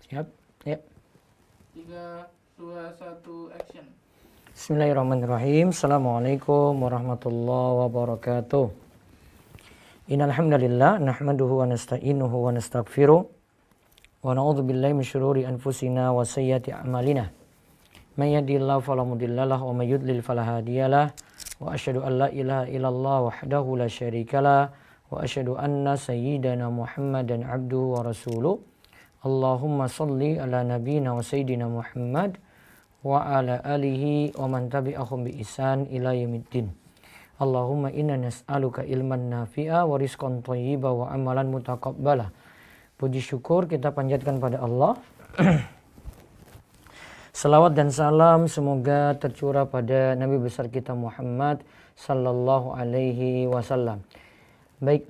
Siap? Ya. 3, 2, 1, action. Bismillahirrahmanirrahim. Assalamualaikum warahmatullahi wabarakatuh. Innal hamdalillah nahmaduhu wa nasta'inuhu wa nastaghfiruh wa na'udzu billahi min syururi anfusina wa sayyiati a'malina. May yahdihillahu fala mudhillalah wa may yudlil fala hadiyalah. Wa asyhadu an la ilaha illallah wahdahu la syarikalah wa asyhadu anna sayyidana Muhammadan abduhu wa rasuluh. Allahumma salli ala nabiyyina wa sayyidina Muhammad wa ala alihi wa man tabi'ahum bi ihsan ila yaumiddin. Allahumma inna nas'aluka ilman nafi'a wa rizqan thayyiba wa amalan mutaqabbala. Puji syukur kita panjatkan pada Allah. Salawat dan salam semoga tercurah pada Nabi besar kita Muhammad sallallahu alaihi wasallam. Baik,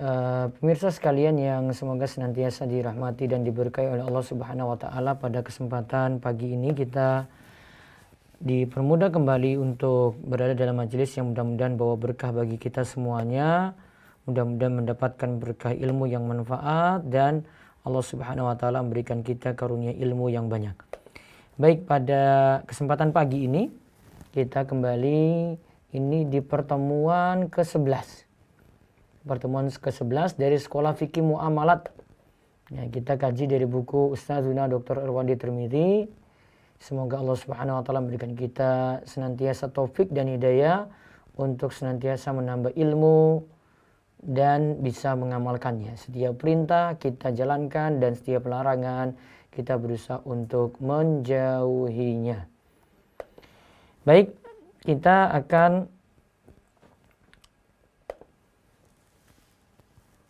pemirsa sekalian yang semoga senantiasa dirahmati dan diberkahi oleh Allah Subhanahu wa taala, pada kesempatan pagi ini kita dipermudah kembali untuk berada dalam majelis yang mudah-mudahan bawa berkah bagi kita semuanya. Mudah-mudahan mendapatkan berkah ilmu yang manfaat dan Allah Subhanahu wa taala memberikan kita karunia ilmu yang banyak. Baik, pada kesempatan pagi ini kita kembali ini di pertemuan ke-11. Pertemuan ke-11 dari Sekolah Fikih Muamalat. Ya, kita kaji dari buku Ustazuna Dr. Irwandi Tirmidzi. Semoga Allah Subhanahu wa taala memberikan kita senantiasa taufik dan hidayah untuk senantiasa menambah ilmu dan bisa mengamalkannya. Setiap perintah kita jalankan dan setiap larangan kita berusaha untuk menjauhinya. Baik, kita akan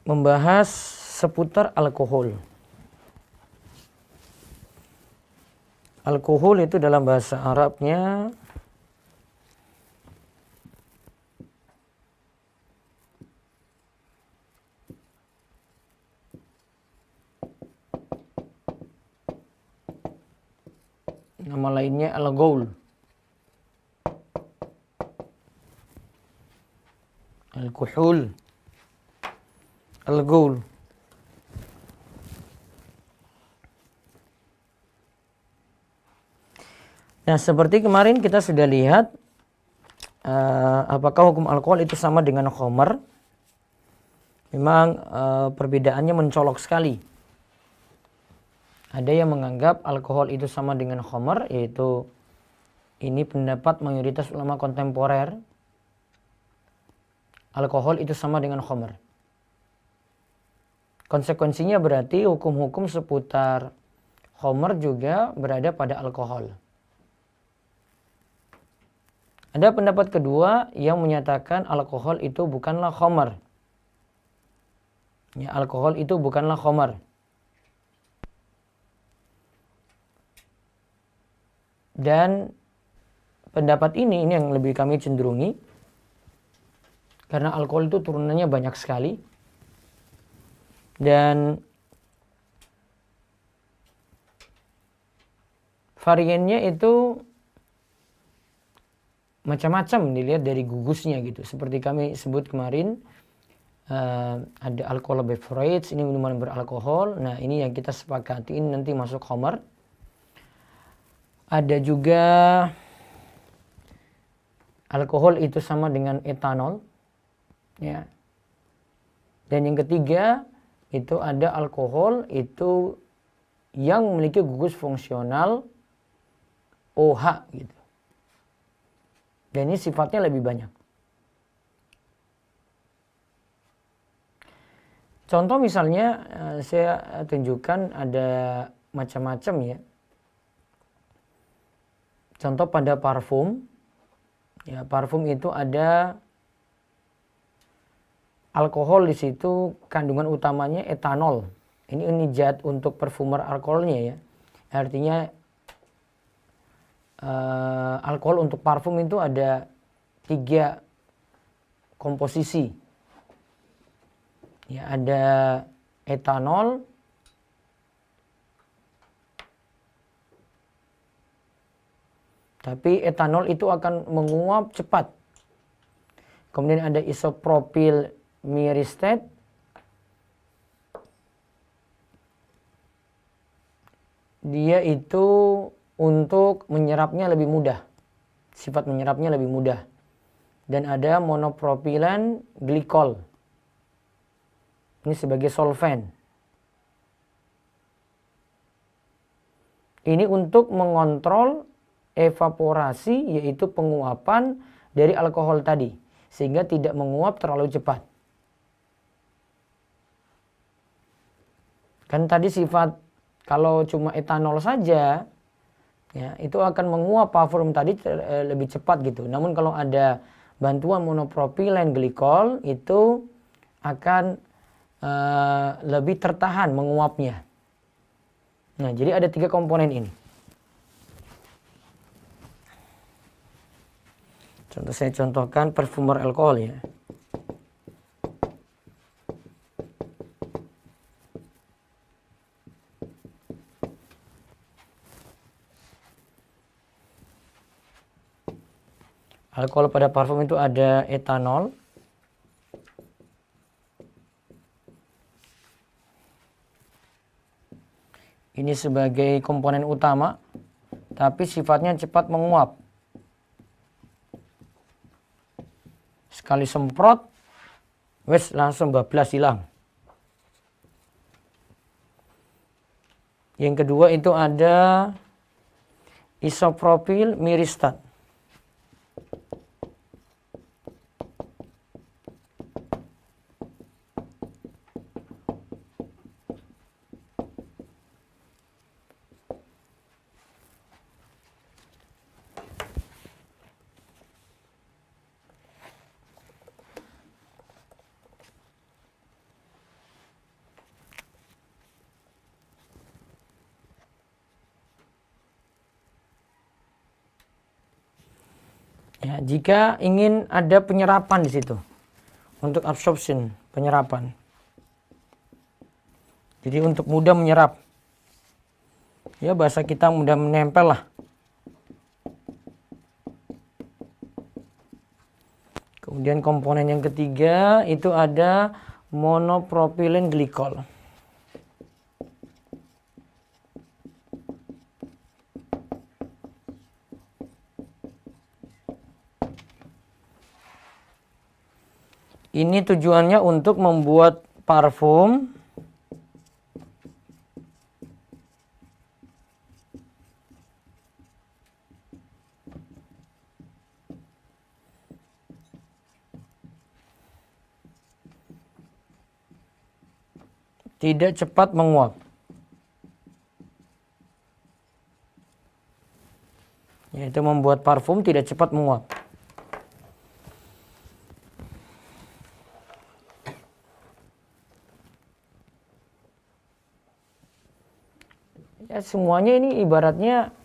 membahas seputar alkohol. Alkohol itu dalam bahasa Arabnya nama lainnya al-ghaul. Alkohol. Al-ghaul. Nah, seperti kemarin kita sudah lihat apakah hukum alkohol itu sama dengan khamar. Memang perbedaannya mencolok sekali. Ada yang menganggap alkohol itu sama dengan khamar, yaitu ini pendapat mayoritas ulama kontemporer. Alkohol itu sama dengan khamar. Konsekuensinya berarti hukum-hukum seputar khamar juga berada pada alkohol. Ada pendapat kedua yang menyatakan alkohol itu bukanlah khamar. Ya, alkohol itu bukanlah khamar. Dan pendapat ini yang lebih kami cenderungi, karena alkohol itu turunannya banyak sekali. Dan variannya itu macam-macam dilihat dari gugusnya gitu. Seperti kami sebut kemarin, ada alkohol beverage, ini minuman beralkohol. Nah, ini yang kita sepakati ini nanti masuk khamar. Ada juga alkohol itu sama dengan etanol, ya. Dan yang ketiga itu ada alkohol itu yang memiliki gugus fungsional OH gitu. Dan ini sifatnya lebih banyak. Contoh misalnya saya tunjukkan ada macam-macam ya. Contoh pada parfum. Ya, parfum itu ada alkohol di situ, kandungan utamanya etanol. Ini zat untuk perfumer alkoholnya ya. Artinya alkohol untuk parfum itu ada 3 komposisi. Ya, ada etanol, tapi etanol itu akan menguap cepat. Kemudian ada isopropil myristate, dia itu untuk menyerapnya lebih mudah. Sifat menyerapnya lebih mudah. Dan ada monopropilen glikol. Ini sebagai solvent. Ini untuk mengontrol evaporasi, yaitu penguapan dari alkohol tadi. Sehingga tidak menguap terlalu cepat. Kan tadi sifat kalau cuma etanol saja, ya, itu akan menguap parfum tadi lebih cepat gitu. Namun kalau ada bantuan monopropilen glikol, itu akan lebih tertahan menguapnya. Nah, jadi ada 3 komponen ini. Saya contohkan parfumer alkohol ya. Alkohol pada parfum itu ada etanol, ini sebagai komponen utama, tapi sifatnya cepat menguap. Sekali semprot, wes langsung bablas hilang. Yang kedua itu ada isopropil miristat. Ya, jika ingin ada penyerapan di situ untuk absorption, penyerapan. Jadi untuk mudah menyerap. Ya, bahasa kita mudah menempel lah. Kemudian komponen yang ketiga itu ada monopropilen glikol. Ini tujuannya untuk membuat parfum tidak cepat menguap. Yaitu membuat parfum tidak cepat menguap. Ya, semuanya ini ibaratnya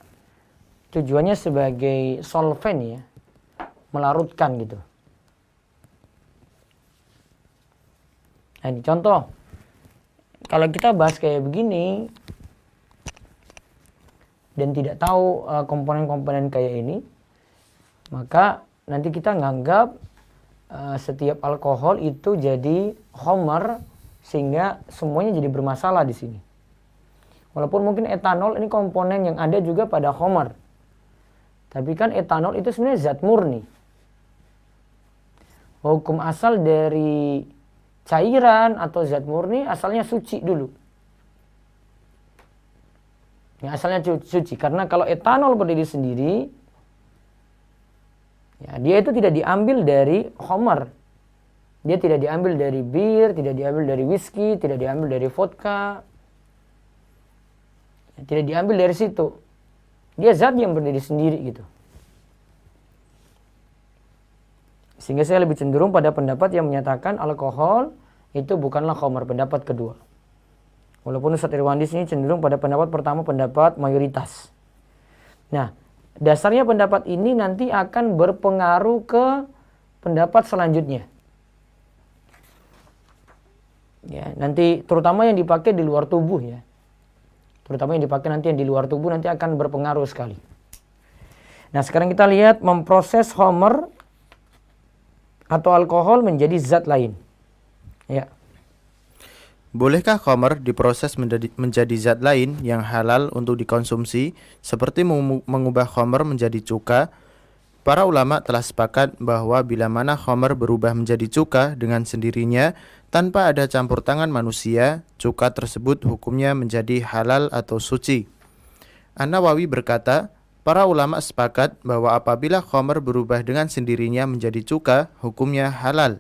tujuannya sebagai solvent ya, melarutkan gitu. Nah, ini contoh. Kalau kita bahas kayak begini dan tidak tahu komponen-komponen kayak ini, maka nanti kita nganggap setiap alkohol itu jadi homer, sehingga semuanya jadi bermasalah di sini. Walaupun mungkin etanol ini komponen yang ada juga pada homer. Tapi kan etanol itu sebenarnya zat murni. Hukum asal dari cairan atau zat murni asalnya suci dulu. Ya, asalnya suci. Karena kalau etanol berdiri sendiri, ya, dia itu tidak diambil dari homer. Dia tidak diambil dari bir, tidak diambil dari whisky, tidak diambil dari vodka. Tidak diambil dari situ. Dia zat yang berdiri sendiri gitu. Sehingga saya lebih cenderung pada pendapat yang menyatakan alkohol itu bukanlah khamar, pendapat kedua. Walaupun Ustaz Irwandi sini cenderung pada pendapat pertama, pendapat mayoritas. Nah, dasarnya pendapat ini nanti akan berpengaruh ke pendapat selanjutnya. Ya, nanti terutama yang dipakai di luar tubuh ya. Terutama yang dipakai nanti yang di luar tubuh nanti akan berpengaruh sekali. Nah, sekarang kita lihat memproses homer atau alkohol menjadi zat lain. Ya. Bolehkah khamr diproses menjadi zat lain yang halal untuk dikonsumsi, seperti mengubah khamr menjadi cuka? Para ulama telah sepakat bahwa bila mana khamr berubah menjadi cuka dengan sendirinya tanpa ada campur tangan manusia, cuka tersebut hukumnya menjadi halal atau suci. An-Nawawi berkata, para ulama sepakat bahwa apabila khamr berubah dengan sendirinya menjadi cuka, hukumnya halal.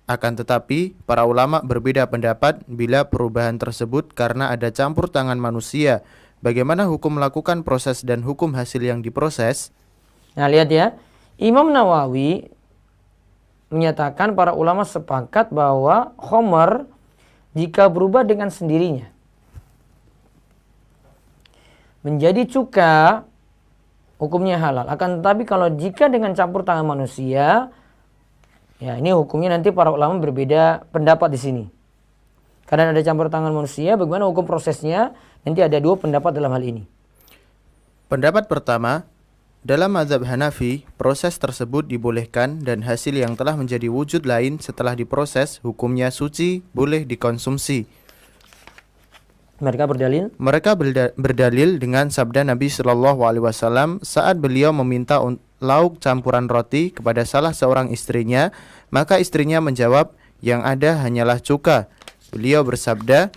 Akan tetapi, para ulama berbeda pendapat bila perubahan tersebut karena ada campur tangan manusia. Bagaimana hukum melakukan proses dan hukum hasil yang diproses? Nah, lihat ya. Imam Nawawi menyatakan para ulama sepakat bahwa khamr jika berubah dengan sendirinya menjadi cuka, hukumnya halal. Akan tetapi kalau jika dengan campur tangan manusia, ya ini hukumnya nanti para ulama berbeda pendapat di sini. Karena ada campur tangan manusia, bagaimana hukum prosesnya? Nanti ada dua pendapat dalam hal ini. Pendapat pertama, dalam mazhab Hanafi, proses tersebut dibolehkan dan hasil yang telah menjadi wujud lain setelah diproses, hukumnya suci, boleh dikonsumsi. Mereka berdalil dengan sabda Nabi Shallallahu Alaihi Wasallam saat beliau meminta lauk campuran roti kepada salah seorang istrinya, maka istrinya menjawab, yang ada hanyalah cuka. Beliau bersabda,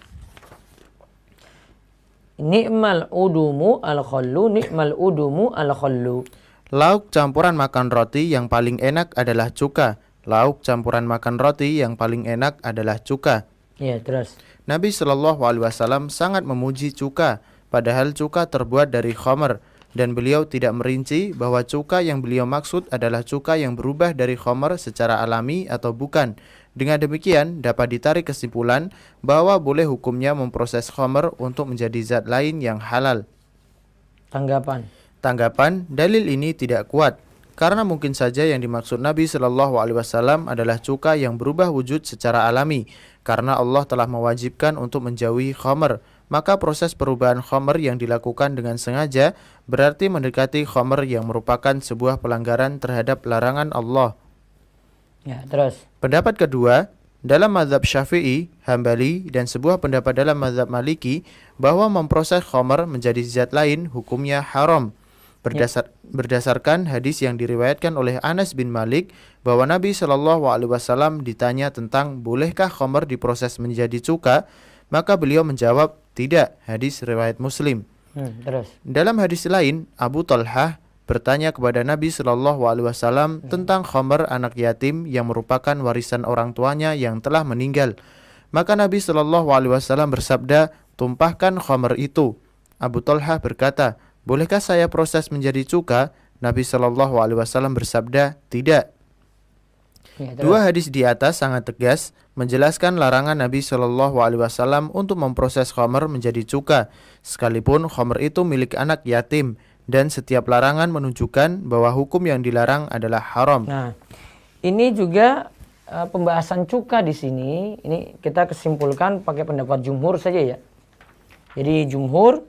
Ni'mal udumu al-khallu, ni'mal udumu al-khallu. Lauk campuran makan roti yang paling enak adalah cuka. Lauk campuran makan roti yang paling enak adalah cuka. Ya, terus. Nabi Shallallahu Alaihi Wasallam sangat memuji cuka, padahal cuka terbuat dari khamr, dan beliau tidak merinci bahwa cuka yang beliau maksud adalah cuka yang berubah dari khamr secara alami atau bukan. Dengan demikian dapat ditarik kesimpulan bahwa boleh hukumnya memproses khamr untuk menjadi zat lain yang halal. Tanggapan, dalil ini tidak kuat karena mungkin saja yang dimaksud Nabi Shallallahu Alaihi Wasallam adalah cuka yang berubah wujud secara alami. Karena Allah telah mewajibkan untuk menjauhi khamr, maka proses perubahan khamr yang dilakukan dengan sengaja berarti mendekati khamr yang merupakan sebuah pelanggaran terhadap larangan Allah. Ya, terus. Pendapat kedua, dalam mazhab Syafi'i, Hambali, dan sebuah pendapat dalam mazhab Maliki bahwa memproses khamr menjadi zat lain hukumnya haram. Berdasarkan hadis yang diriwayatkan oleh Anas bin Malik bahwa Nabi Shallallahu Alaihi Wasallam ditanya tentang bolehkah khamr diproses menjadi cuka, maka beliau menjawab tidak. Hadis riwayat Muslim. Terus. Dalam hadis lain, Abu Talhah bertanya kepada Nabi Shallallahu Alaihi Wasallam tentang khamr anak yatim yang merupakan warisan orang tuanya yang telah meninggal. Maka Nabi Shallallahu Alaihi Wasallam bersabda, tumpahkan khamr itu. Abu Talhah berkata, bolehkah saya proses menjadi cuka? Nabi Shallallahu Alaihi Wasallam bersabda, tidak. Dua hadis di atas sangat tegas menjelaskan larangan Nabi Shallallahu Alaihi Wasallam untuk memproses khamr menjadi cuka, sekalipun khamr itu milik anak yatim, dan setiap larangan menunjukkan bahwa hukum yang dilarang adalah haram. Nah, ini juga pembahasan cuka di sini. Ini kita kesimpulkan pakai pendapat jumhur saja ya. Jadi jumhur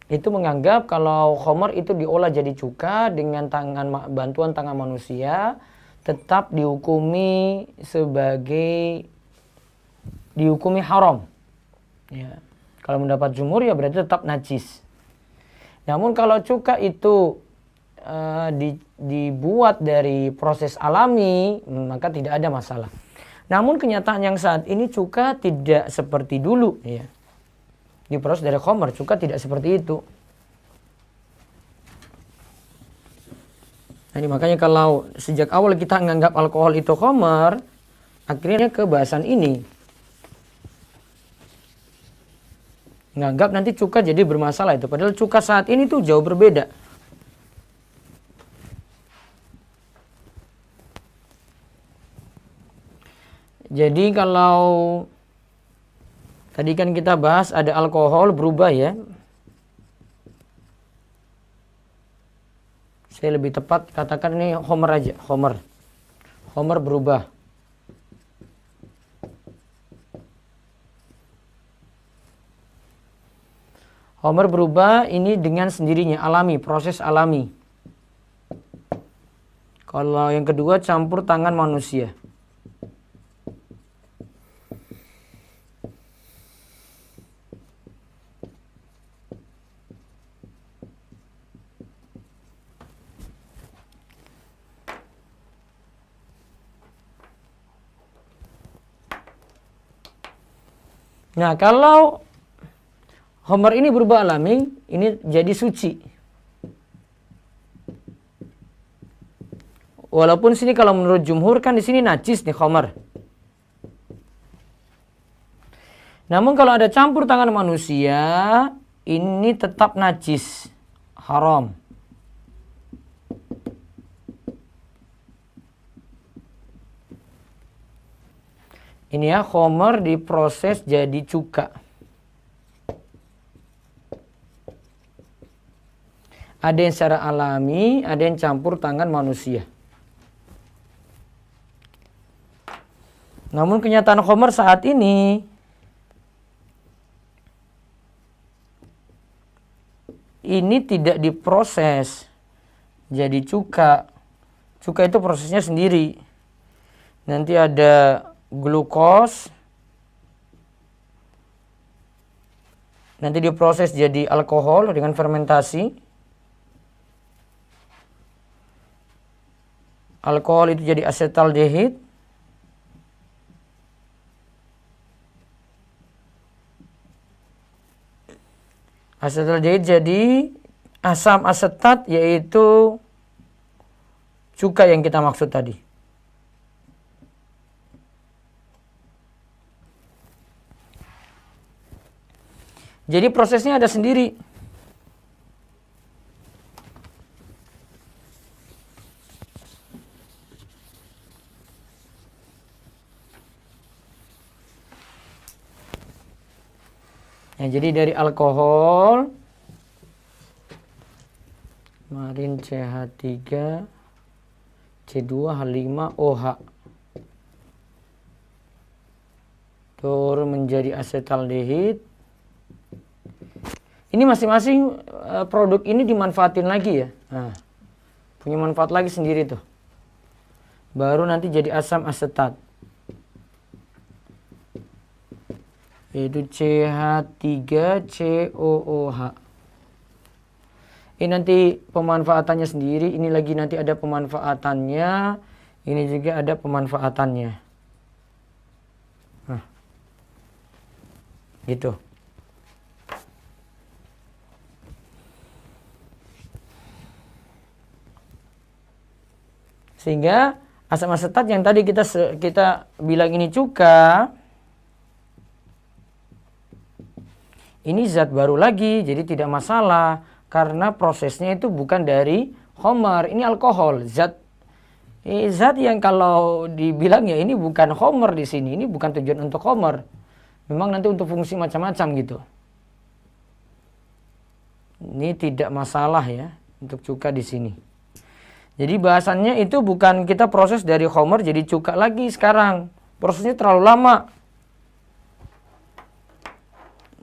itu menganggap kalau khamr itu diolah jadi cuka dengan bantuan tangan manusia, tetap dihukumi haram. Ya. Kalau mendapat jumhur ya berarti tetap najis. Namun kalau cuka itu dibuat dari proses alami, maka tidak ada masalah. Namun kenyataan yang saat ini cuka tidak seperti dulu ya. Diproses dari khamr, cuka tidak seperti itu. Nah, makanya kalau sejak awal kita menganggap alkohol itu khamr, akhirnya ke bahasan ini. Menganggap nanti cuka jadi bermasalah itu. Padahal cuka saat ini tuh jauh berbeda. Jadi kalau tadi kan kita bahas ada alkohol berubah ya. Saya lebih tepat katakan ini khamr aja, khamr. Khamr berubah. Khamr berubah ini dengan sendirinya, alami, proses alami. Kalau yang kedua campur tangan manusia. Nah, kalau khamar ini berubah alami, ini jadi suci. Walaupun sini kalau menurut jumhur kan di sini najis nih khamar. Namun kalau ada campur tangan manusia, ini tetap najis, haram. Ini ya, khamar diproses jadi cuka. Ada yang secara alami, ada yang campur tangan manusia. Namun kenyataan khamar saat ini, tidak diproses jadi cuka. Cuka itu prosesnya sendiri. Nanti ada glukos, nanti diproses jadi alkohol dengan fermentasi. Alkohol itu jadi asetaldehid. Asetaldehid jadi asam asetat, yaitu cuka yang kita maksud tadi. Jadi prosesnya ada sendiri. Ya, jadi dari alkohol, kemarin CH3, C2H5OH, turun menjadi asetaldehid. Ini masing-masing produk ini dimanfaatin lagi ya. Nah, punya manfaat lagi sendiri tuh. Baru nanti jadi asam asetat. Yaitu CH3COOH. Ini nanti pemanfaatannya sendiri. Ini lagi nanti ada pemanfaatannya. Ini juga ada pemanfaatannya. Nah, gitu. Sehingga asam asetat yang tadi kita bilang ini cuka, ini zat baru lagi, jadi tidak masalah karena prosesnya itu bukan dari khamar, ini alkohol, zat yang kalau dibilang ya ini bukan khamar di sini, ini bukan tujuan untuk khamar, memang nanti untuk fungsi macam-macam gitu. Ini tidak masalah ya untuk cuka di sini. Jadi bahasannya itu bukan kita proses dari khamar jadi cuka lagi sekarang. Prosesnya terlalu lama.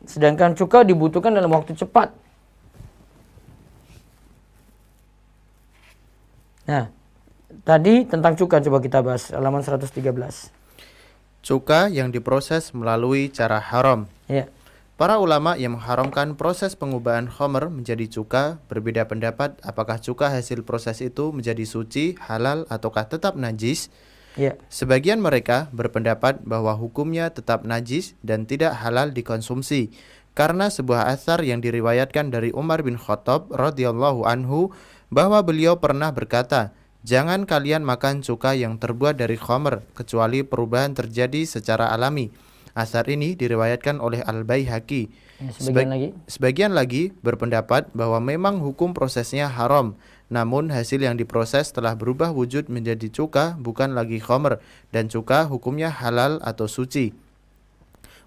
Sedangkan cuka dibutuhkan dalam waktu cepat. Nah, tadi tentang cuka coba kita bahas halaman 113. Cuka yang diproses melalui cara haram. Ya. Para ulama yang mengharamkan proses pengubahan khamar menjadi cuka berbeda pendapat apakah cuka hasil proses itu menjadi suci, halal, ataukah tetap najis. Ya. Sebagian mereka berpendapat bahwa hukumnya tetap najis dan tidak halal dikonsumsi karena sebuah asar yang diriwayatkan dari Umar bin Khattab radhiyallahu anhu bahwa beliau pernah berkata, "Jangan kalian makan cuka yang terbuat dari khamar kecuali perubahan terjadi secara alami." Asar ini diriwayatkan oleh Al-Baihaqi. Ya, sebagian lagi berpendapat bahwa memang hukum prosesnya haram, namun hasil yang diproses telah berubah wujud menjadi cuka, bukan lagi khamr, dan cuka hukumnya halal atau suci.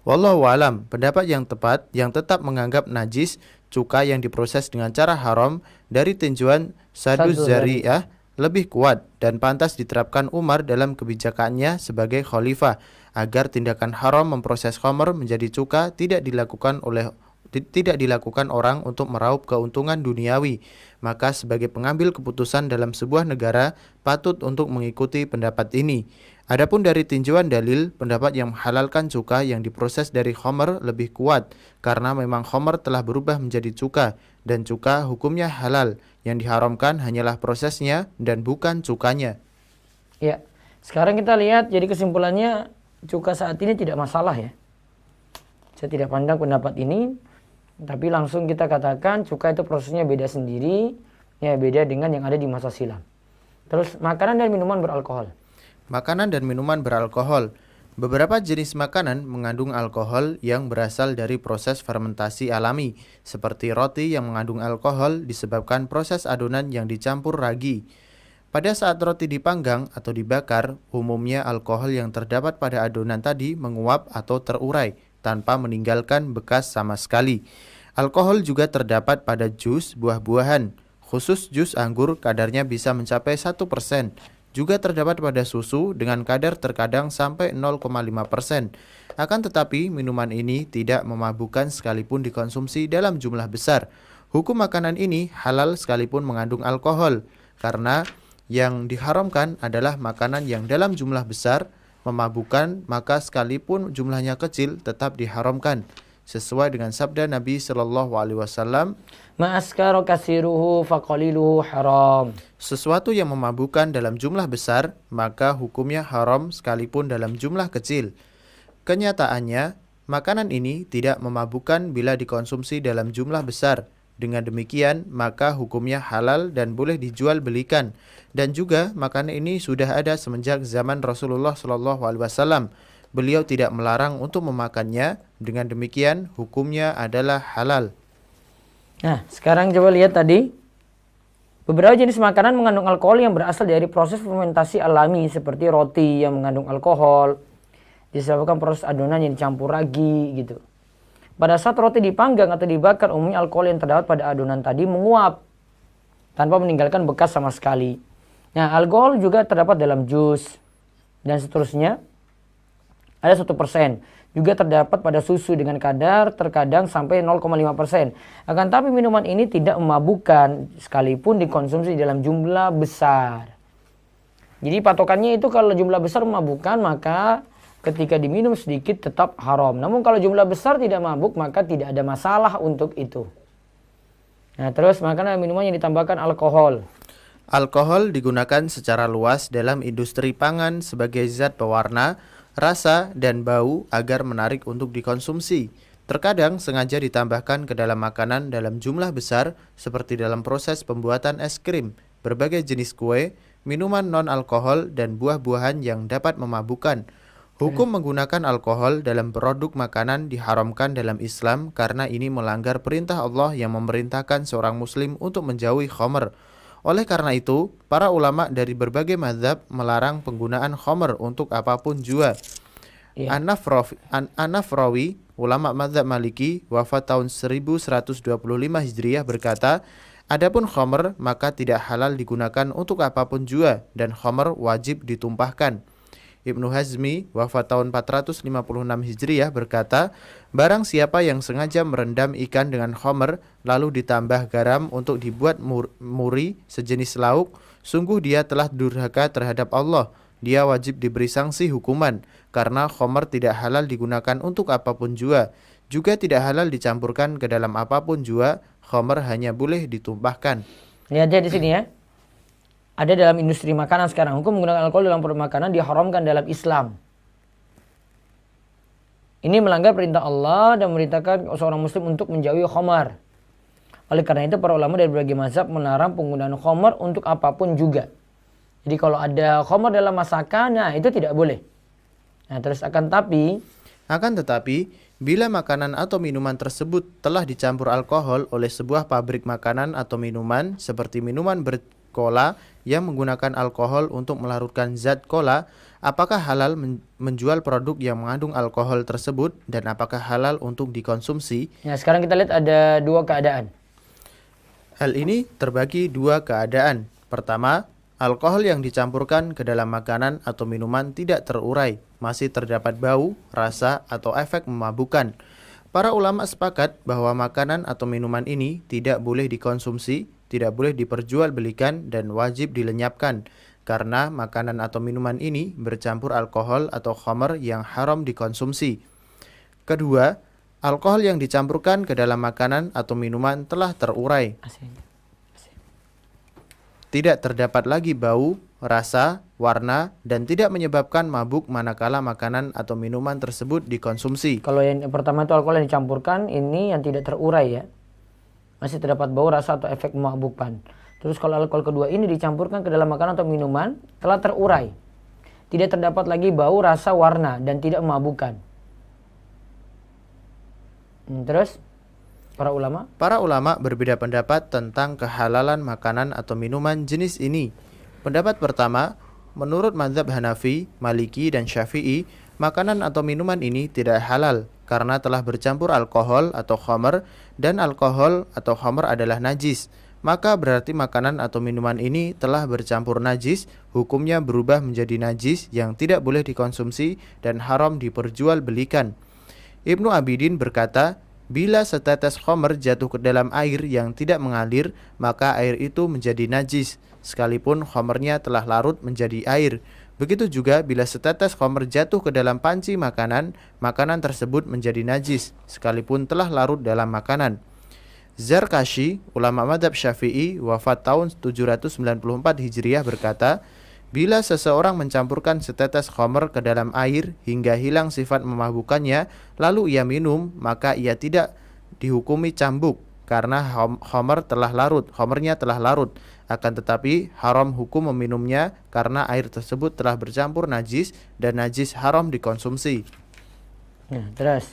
Wallahu alam, pendapat yang tepat yang tetap menganggap najis cuka yang diproses dengan cara haram dari tinjauan Saduz Zari'ah lebih kuat dan pantas diterapkan Umar dalam kebijakannya sebagai khalifah agar tindakan haram memproses khamr menjadi cuka tidak dilakukan orang untuk meraup keuntungan duniawi. Maka sebagai pengambil keputusan dalam sebuah negara patut untuk mengikuti pendapat ini. Adapun dari tinjauan dalil, pendapat yang menghalalkan cuka yang diproses dari khamr lebih kuat karena memang khamr telah berubah menjadi cuka dan cuka hukumnya halal, yang diharamkan hanyalah prosesnya dan bukan cukanya. Ya, sekarang kita lihat jadi kesimpulannya cuka saat ini tidak masalah ya. saya tidak pandang pendapat ini, tapi langsung kita katakan cuka itu prosesnya beda sendiri, ya beda dengan yang ada di masa silam. Terus makanan dan minuman beralkohol. Makanan dan minuman beralkohol. Beberapa jenis makanan mengandung alkohol yang berasal dari proses fermentasi alami, seperti roti yang mengandung alkohol disebabkan proses adonan yang dicampur ragi. Pada saat roti dipanggang atau dibakar, umumnya alkohol yang terdapat pada adonan tadi menguap atau terurai tanpa meninggalkan bekas sama sekali. Alkohol juga terdapat pada jus buah-buahan, khusus jus anggur kadarnya bisa mencapai 1%. Juga terdapat pada susu dengan kadar terkadang sampai 0,5%. Akan tetapi minuman ini tidak memabukkan sekalipun dikonsumsi dalam jumlah besar. Hukum makanan ini halal sekalipun mengandung alkohol, karena yang diharamkan adalah makanan yang dalam jumlah besar memabukkan, maka sekalipun jumlahnya kecil tetap diharamkan. Sesuai dengan sabda Nabi Shallallahu Alaihi Wasallam, Ma'askaro kasiruhu faqaliluhu haram. sesuatu yang memabukkan dalam jumlah besar, maka hukumnya haram sekalipun dalam jumlah kecil. Kenyataannya, makanan ini tidak memabukkan bila dikonsumsi dalam jumlah besar. Dengan demikian, maka hukumnya halal dan boleh dijual belikan. Dan juga makanan ini sudah ada semenjak zaman Rasulullah Shallallahu Alaihi Wasallam. Beliau tidak melarang untuk memakannya. Dengan demikian, hukumnya adalah halal. Nah, sekarang coba lihat tadi. Beberapa jenis makanan mengandung alkohol yang berasal dari proses fermentasi alami, seperti roti yang mengandung alkohol disebabkan proses adonan yang dicampur ragi gitu. Pada saat roti dipanggang atau dibakar, umumnya alkohol yang terdapat pada adonan tadi menguap tanpa meninggalkan bekas sama sekali. Nah, alkohol juga terdapat dalam jus dan seterusnya. Ada 1%. Juga terdapat pada susu dengan kadar terkadang sampai 0,5%. Akan tapi minuman ini tidak memabukkan sekalipun dikonsumsi dalam jumlah besar. Jadi patokannya itu kalau jumlah besar memabukkan, maka ketika diminum sedikit tetap haram. Namun kalau jumlah besar tidak mabuk, maka tidak ada masalah untuk itu. Nah, terus makanan dan minuman yang ditambahkan alkohol. Alkohol digunakan secara luas dalam industri pangan sebagai zat pewarna, rasa, dan bau agar menarik untuk dikonsumsi. Terkadang sengaja ditambahkan ke dalam makanan dalam jumlah besar, seperti dalam proses pembuatan es krim, berbagai jenis kue, minuman non-alkohol, dan buah-buahan yang dapat memabukkan. Hukum menggunakan alkohol dalam produk makanan diharamkan dalam Islam karena ini melanggar perintah Allah yang memerintahkan seorang muslim untuk menjauhi khamr. Oleh karena itu, para ulama dari berbagai mazhab melarang penggunaan khamr untuk apapun jua. An-Nafrawi, ulama mazhab Maliki, wafat tahun 1125 Hijriah berkata, adapun khamr maka tidak halal digunakan untuk apapun jua dan khamr wajib ditumpahkan. Ibnu Hazmi, wafat tahun 456 Hijriah berkata, barang siapa yang sengaja merendam ikan dengan khamr lalu ditambah garam untuk dibuat muri sejenis lauk, sungguh dia telah durhaka terhadap Allah. Dia wajib diberi sanksi hukuman karena khamr tidak halal digunakan untuk apapun jua. Juga tidak halal dicampurkan ke dalam apapun jua, khamr hanya boleh ditumpahkan. Lihat aja di sini ya. Ada dalam industri makanan sekarang. Hukum menggunakan alkohol dalam produk makanan diharamkan dalam Islam. Ini melanggar perintah Allah dan memerintahkan seorang muslim untuk menjauhi khamar. Oleh karena itu para ulama dari berbagai mazhab melarang penggunaan khamar untuk apapun juga. Jadi kalau ada khamar dalam masakan, nah itu tidak boleh. Nah, terus akan tetapi bila makanan atau minuman tersebut telah dicampur alkohol oleh sebuah pabrik makanan atau minuman seperti minuman berkola yang menggunakan alkohol untuk melarutkan zat kola, apakah halal menjual produk yang mengandung alkohol tersebut dan apakah halal untuk dikonsumsi? Nah, sekarang kita lihat ada dua keadaan. Hal ini terbagi dua keadaan. Pertama, alkohol yang dicampurkan ke dalam makanan atau minuman tidak terurai, masih terdapat bau, rasa, atau efek memabukkan. Para ulama sepakat bahwa makanan atau minuman ini tidak boleh dikonsumsi, tidak boleh diperjualbelikan, dan wajib dilenyapkan, karena makanan atau minuman ini bercampur alkohol atau khamr yang haram dikonsumsi. Kedua, alkohol yang dicampurkan ke dalam makanan atau minuman telah terurai. tidak terdapat lagi bau, rasa, warna, dan tidak menyebabkan mabuk manakala makanan atau minuman tersebut dikonsumsi. Kalau yang pertama itu alkohol yang dicampurkan, ini yang tidak terurai ya. Masih terdapat bau, rasa, atau efek memabukkan. Terus kalau alkohol kedua ini dicampurkan ke dalam makanan atau minuman, telah terurai. Tidak terdapat lagi bau, rasa, warna, dan tidak memabukkan. Terus, para ulama? Para ulama berbeda pendapat tentang kehalalan makanan atau minuman jenis ini. Pendapat pertama, menurut mazhab Hanafi, Maliki, dan Syafi'i, makanan atau minuman ini tidak halal karena telah bercampur alkohol atau khamr, dan alkohol atau khamr adalah najis. Maka berarti makanan atau minuman ini telah bercampur najis, hukumnya berubah menjadi najis yang tidak boleh dikonsumsi dan haram diperjualbelikan. Ibnu Abidin berkata, bila setetes khamr jatuh ke dalam air yang tidak mengalir, maka air itu menjadi najis, sekalipun khamrnya telah larut menjadi air. Begitu juga bila setetes khamr jatuh ke dalam panci makanan, makanan tersebut menjadi najis, sekalipun telah larut dalam makanan. Zarkashi, ulama madhab Syafi'i, wafat tahun 794 Hijriah berkata, bila seseorang mencampurkan setetes khamr ke dalam air hingga hilang sifat memabukkannya, lalu ia minum, maka ia tidak dihukumi cambuk karena khamrnya telah larut. Akan tetapi haram hukum meminumnya karena air tersebut telah bercampur najis dan najis haram dikonsumsi. Terus.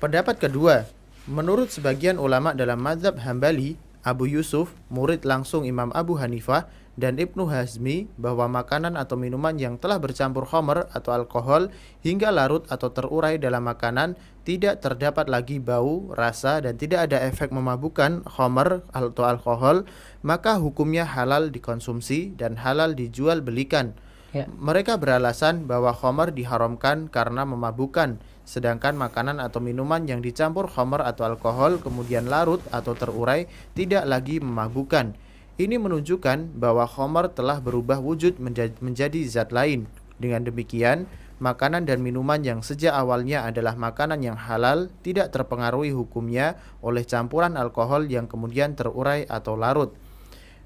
Pendapat kedua, menurut sebagian ulama dalam mazhab Hambali, Abu Yusuf, murid langsung Imam Abu Hanifah, dan Ibnu Hazmi, bahwa makanan atau minuman yang telah bercampur khamr atau alkohol hingga larut atau terurai dalam makanan tidak terdapat lagi bau, rasa, dan tidak ada efek memabukkan khamr atau alkohol, maka hukumnya halal dikonsumsi dan halal dijual belikan. Mereka beralasan bahwa khamr diharamkan karena memabukkan, sedangkan makanan atau minuman yang dicampur khamr atau alkohol kemudian larut atau terurai tidak lagi memabukkan. Ini menunjukkan bahwa khamr telah berubah wujud menjadi zat lain. Dengan demikian, makanan dan minuman yang sejak awalnya adalah makanan yang halal tidak terpengaruhi hukumnya oleh campuran alkohol yang kemudian terurai atau larut.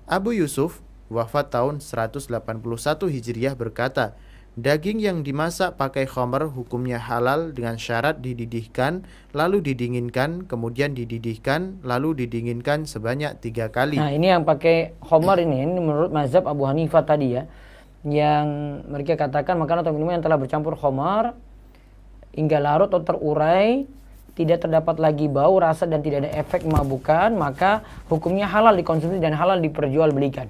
Abu Yusuf, wafat tahun 181 Hijriah berkata, daging yang dimasak pakai khamr hukumnya halal dengan syarat dididihkan, lalu didinginkan, kemudian dididihkan, lalu didinginkan sebanyak 3 kali. Nah, ini yang pakai khamr ini menurut mazhab Abu Hanifah tadi ya, yang mereka katakan makanan atau minuman yang telah bercampur khamr hingga larut atau terurai, tidak terdapat lagi bau, rasa, dan tidak ada efek memabukkan, maka hukumnya halal dikonsumsi dan halal diperjualbelikan.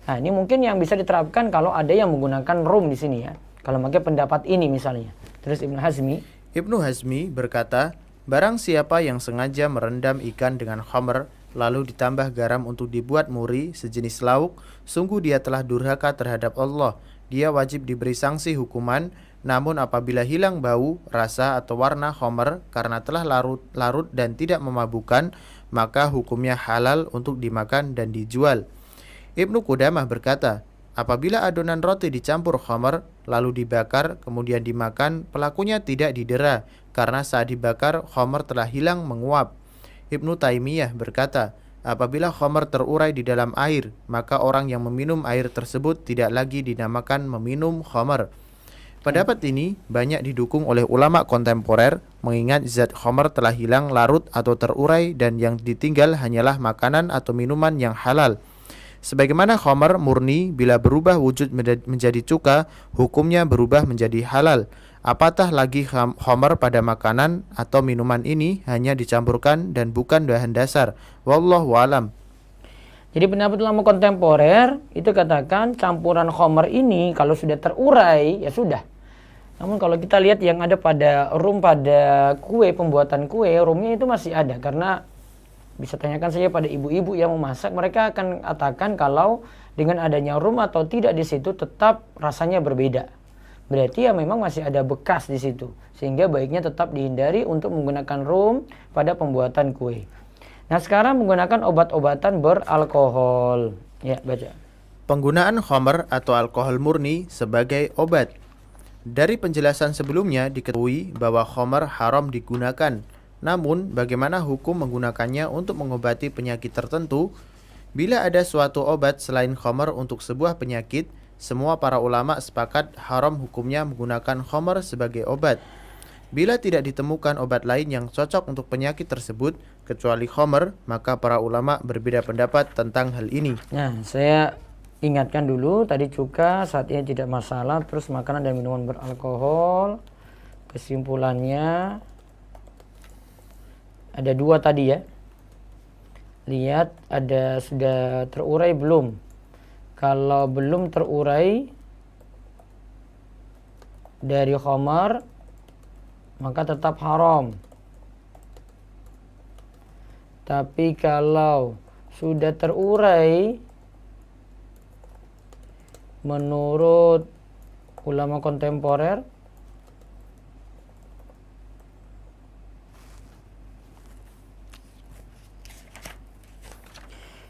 Nah, ini mungkin yang bisa diterapkan kalau ada yang menggunakan rum di sini ya. Kalau pakai pendapat ini misalnya. Terus Ibnu Hazmi berkata, barang siapa yang sengaja merendam ikan dengan khamr lalu ditambah garam untuk dibuat muri sejenis lauk, sungguh dia telah durhaka terhadap Allah. Dia wajib diberi sanksi hukuman, namun apabila hilang bau, rasa, atau warna khamr karena telah larut dan tidak memabukkan, maka hukumnya halal untuk dimakan dan dijual. Ibnu Qudamah berkata, apabila adonan roti dicampur khamr lalu dibakar kemudian dimakan, pelakunya tidak didera karena saat dibakar khamr telah hilang menguap. Ibnu Taimiyah berkata, apabila khamr terurai di dalam air, maka orang yang meminum air tersebut tidak lagi dinamakan meminum khamr. Pendapat ini banyak didukung oleh ulama kontemporer, mengingat zat khamr telah hilang, larut, atau terurai, dan yang ditinggal hanyalah makanan atau minuman yang halal. Sebagaimana khamr murni bila berubah wujud menjadi cuka, hukumnya berubah menjadi halal. Apatah lagi khamr pada makanan atau minuman ini hanya dicampurkan dan bukan bahan dasar. Wallahu alam. Jadi pendapat ulama kontemporer itu katakan campuran khamr ini kalau sudah terurai ya sudah. Namun kalau kita lihat yang ada pada rum pada kue, pembuatan kue, rumnya itu masih ada karena bisa tanyakan saja pada ibu-ibu yang memasak, mereka akan katakan kalau dengan adanya rum atau tidak di situ tetap rasanya berbeda. Berarti ya memang masih ada bekas di situ, sehingga baiknya tetap dihindari untuk menggunakan rum pada pembuatan kue. Nah, sekarang menggunakan obat-obatan beralkohol. Ya, baca. Penggunaan khamr atau alkohol murni sebagai obat. Dari penjelasan sebelumnya diketahui bahwa khamr haram digunakan. Namun, bagaimana hukum menggunakannya untuk mengobati penyakit tertentu? Bila ada suatu obat selain khamar untuk sebuah penyakit, semua para ulama sepakat haram hukumnya menggunakan khamar sebagai obat. Bila tidak ditemukan obat lain yang cocok untuk penyakit tersebut kecuali khamar, maka para ulama berbeda pendapat tentang hal ini. Nah, saya ingatkan dulu tadi cuka saat ini tidak masalah, terus makanan dan minuman beralkohol. Kesimpulannya ada dua tadi ya. Lihat ada sudah terurai belum? Kalau belum terurai dari khamar maka tetap haram. Tapi kalau sudah terurai menurut ulama kontemporer